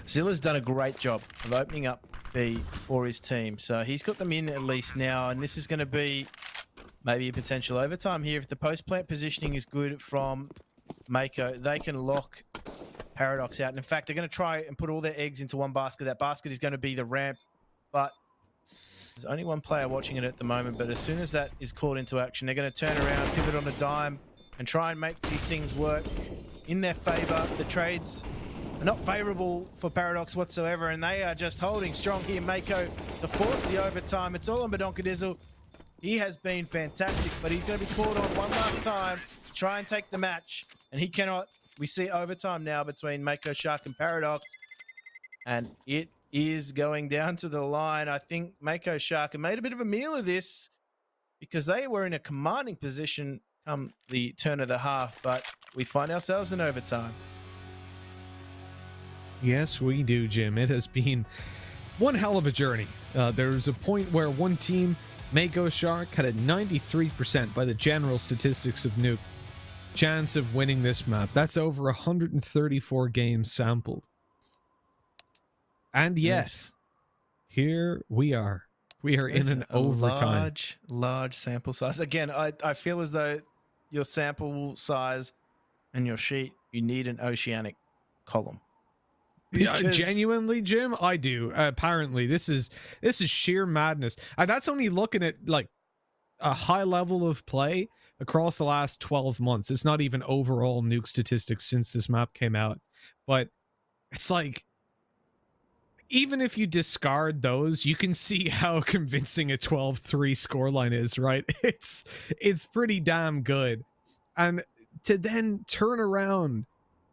Zilla's done a great job of opening up B for his team. So he's got them in at least now, and this is going to be maybe a potential overtime here. If the post-plant positioning is good from MAKO, they can lock Paradox out. And in fact, they're going to try and put all their eggs into one basket. That basket is going to be the ramp, but there's only one player watching it at the moment. But as soon as that is called into action, they're going to turn around, pivot on a dime, and try and make these things work in their favor. The trades are not favorable for Paradox whatsoever, and they are just holding strong here. MAKO to force the overtime. It's all on Badonka Dizzle. He has been fantastic, but he's going to be called on one last time to try and take the match, and he cannot. We see overtime now between MAKO Shark and Paradox, and it is going down to the line. I think MAKO Shark have made a bit of a meal of this because they were in a commanding position come the turn of the half, but we find ourselves in overtime. Yes, we do, Jim. It has been one hell of a journey. There's a point where one team, MAKO Shark, had a 93% by the general statistics of Nuke chance of winning this map. That's over 134 games sampled. And yet, here we are. We are in an overtime. Large sample size. Again, I feel as though your sample size and your sheet, you need an oceanic column. Yeah, genuinely, Jim, I do. Apparently, this is sheer madness. That's only looking at like a high level of play across the last 12 months. It's not even overall Nuke statistics since this map came out, but it's like even if you discard those, you can see how convincing a 12-3 scoreline is, right? It's pretty damn good. And to then turn around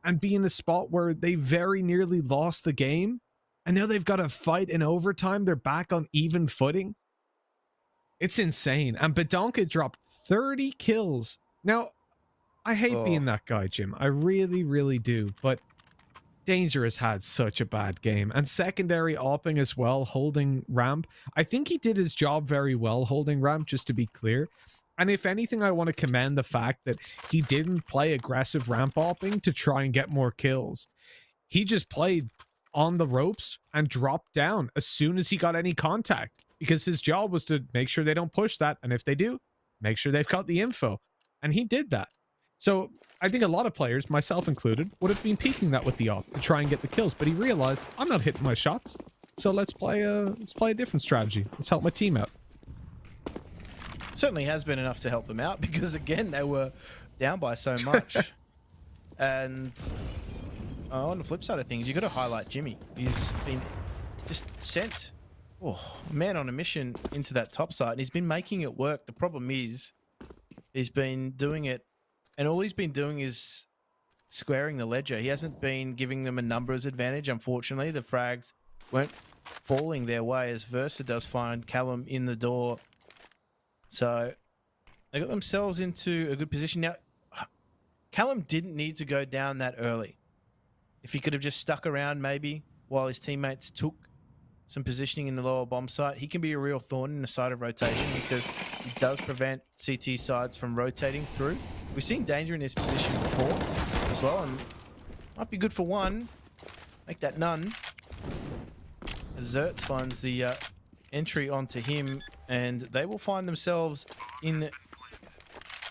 and be in a spot where they very nearly lost the game, and now they've got to fight in overtime, they're back on even footing. It's insane. And Badonka dropped 30 kills. Now, I hate being that guy, Jim. I really, really do. But Danger has had such a bad game. And secondary opping as well, holding ramp. I think he did his job very well holding ramp, just to be clear. And if anything, I want to commend the fact that he didn't play aggressive ramp opping to try and get more kills. He just played on the ropes and dropped down as soon as he got any contact, because his job was to make sure they don't push that. And if they do, make sure they've got the info. And he did that. So I think a lot of players, myself included, would have been peeking that with the op to try and get the kills. But he realized, I'm not hitting my shots. So let's play a different strategy. Let's help my team out. Certainly has been enough to help them out, because again, they were down by so much. And on the flip side of things, you got to highlight Jimmy. He's been just sent, man on a mission into that top side, and he's been making it work. The problem is he's been doing it, and all he's been doing is squaring the ledger. He hasn't been giving them a numbers advantage. Unfortunately, the frags weren't falling their way, as Versa does find Callum in the door. So they got themselves into a good position. Now, Callum didn't need to go down that early. If he could have just stuck around maybe while his teammates took some positioning in the lower bomb site, he can be a real thorn in the side of rotation, because he does prevent CT sides from rotating through. We've seen Danger in this position before as well, and might be good for one. Make that none. Zertz finds the entry onto him, and they will find themselves in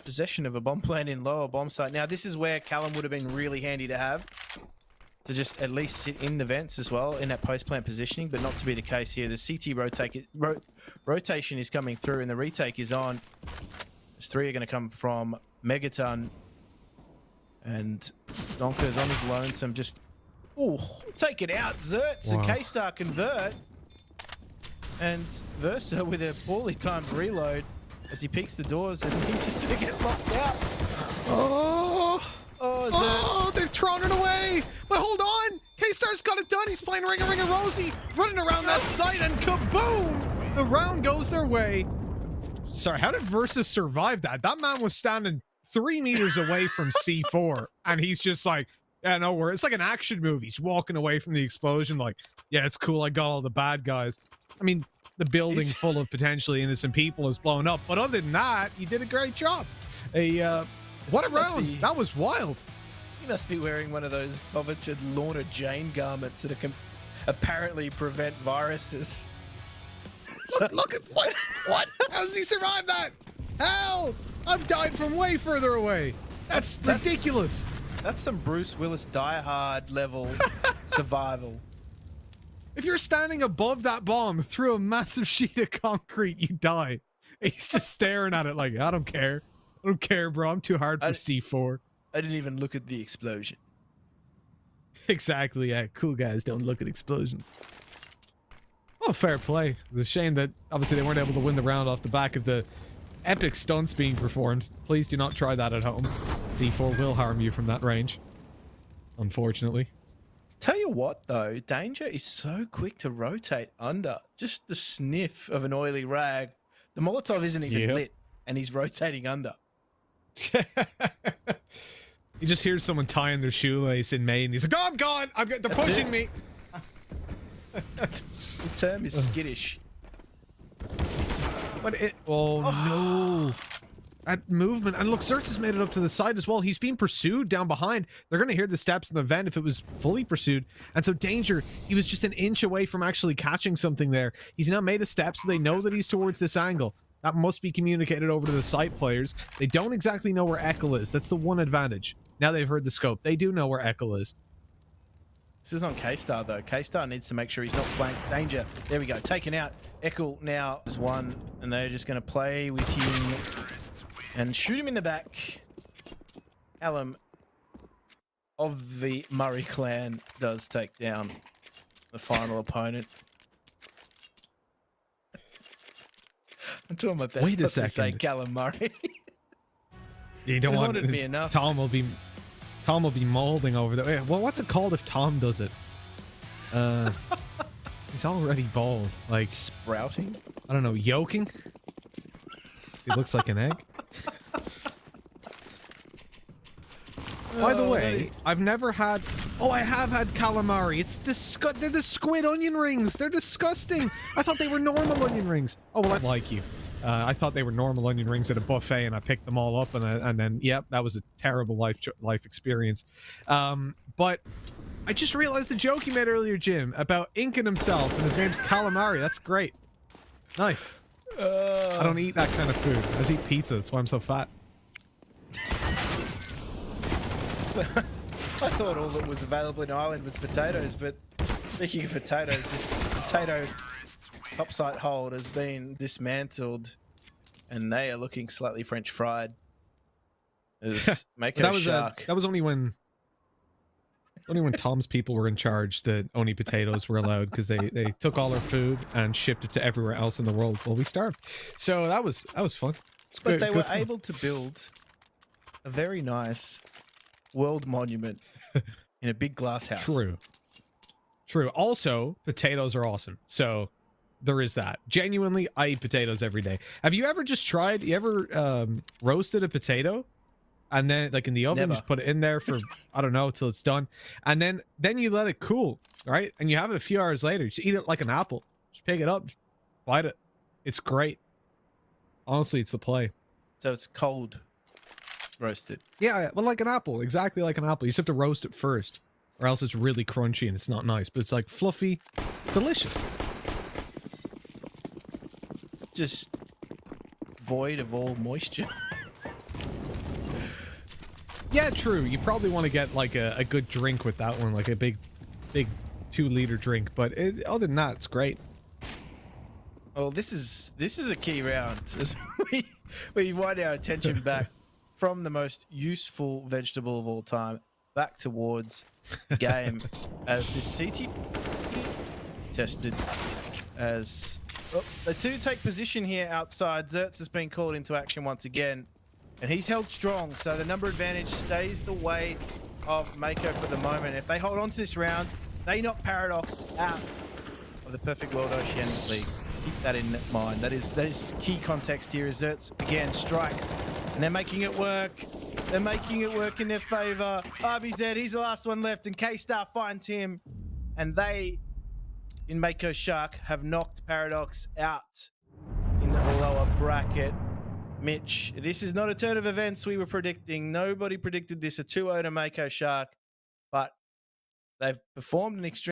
possession of a bomb plant in lower bomb site. Now, this is where Callum would have been really handy to have, to just at least sit in the vents as well in that post-plant positioning, but not to be the case here. The CT rotation is coming through, and the retake is on. There's three are going to come from Megaton, and Donker's on his lonesome. Just, take it out, Zertz. And K-Star convert. And Versa with a poorly timed reload as he peeks the doors, and he's just going to get locked out. They've thrown it away. But hold on. K-Star's got it done. He's playing Ring a Rosie, running around that site, and kaboom! The round goes their way. Sorry, how did Versus survive that? That man was standing 3 meters away from C4, and he's just like, yeah, no worries. It's like an action movie. He's walking away from the explosion like, yeah, it's cool. I got all the bad guys. I mean, the building full of potentially innocent people is blown up. But other than that, you did a great job. What a round. That was wild. He must be wearing one of those coveted Lorna Jane garments that can apparently prevent viruses. Look at what? How does he survive that? How? I've died from way further away. That's ridiculous. That's some Bruce Willis Die Hard level survival. If you're standing above that bomb through a massive sheet of concrete, you die. He's just staring at it like, I don't care. I don't care, bro. I'm too hard for C4. I didn't even look at the explosion. Exactly, yeah. Cool guys don't look at explosions. Oh, fair play. It's a shame that obviously they weren't able to win the round off the back of the epic stunts being performed. Please do not try that at home. C4 will harm you from that range, unfortunately. Tell you what, though, Danger is so quick to rotate under. Just the sniff of an oily rag. The Molotov isn't even lit, and he's rotating under. You just hear someone tying their shoelace in May, and he's like, "Oh, I'm gone! They're pushing me." The term is skittish. But no. That movement. And look, Zertz has made it up to the side as well. He's being pursued down behind. They're going to hear the steps in the vent if it was fully pursued. And so Danger, he was just an inch away from actually catching something there. He's now made a step, so they know that he's towards this angle. That must be communicated over to the site players. They don't exactly know where Ekel is. That's the one advantage. Now they've heard the scope. They do know where Ekel is. This is on K-Star, though. K-Star needs to make sure he's not flanked. Danger. There we go. Taken out. Ekel now is one, and they're just going to play with him and shoot him in the back. Callum of the Murray clan does take down the final opponent. I'm doing my best Wait a not to say second. Callum Murray. You don't It want haunted me enough. Tom will be molding over there. Well, what's it called if Tom does it? He's already bald. Like, Sprouting? I don't know, yolking? It looks like an egg. By the way, I've never had... Oh, I have had calamari. It's they're the squid onion rings. They're disgusting. I thought they were normal onion rings. Oh, well, I like you. I thought they were normal onion rings at a buffet, and I picked them all up, and then, yep, that was a terrible life experience. But I just realized the joke you made earlier, Jim, about inking himself, and his name's calamari. That's great. Nice. I don't eat that kind of food. I just eat pizza. That's why I'm so fat. I thought all that was available in Ireland was potatoes, but speaking of potatoes, this potato topside hold has been dismantled, and they are looking slightly French fried. As MAKO Shark. That was only when Tom's people were in charge that only potatoes were allowed, because they took all our food and shipped it to everywhere else in the world while we starved. So that was fun. But they were able to build a very nice world monument in a big glass house. True. Also, potatoes are awesome. So there is that. Genuinely, I eat potatoes every day. Have you ever just tried? You ever roasted a potato? And then, like, in the oven, Never. just put it in there for, I don't know, till it's done. And then you let it cool, right? And you have it a few hours later. Just eat it like an apple. Just pick it up, just bite it. It's great. Honestly, it's the play. So it's cold roasted. Yeah, well, like an apple. Exactly like an apple. You just have to roast it first, or else it's really crunchy and it's not nice. But it's, like, fluffy. It's delicious. Just void of all moisture. Yeah, true. You probably want to get, like, a good drink with that one, like a big 2-liter drink. But other than that, it's great. Well, this is a key round as we wind our attention back from the most useful vegetable of all time back towards the game, as this CT tested as the two take position here outside. Zertz has been called into action once again, and he's held strong, so the number advantage stays the way of MAKO for the moment. If they hold on to this round, they knock Paradox out of the Perfect World Oceanic League. Keep that in mind. That is key context here. As Zertz again strikes, and they're making it work. They're making it work in their favor. RBZ, he's the last one left, and K-Star finds him, and they, in MAKO Shark, have knocked Paradox out in the lower bracket. Mitch, this is not a turn of events we were predicting. Nobody predicted this, a 2-0 to MAKO Shark, but they've performed an extreme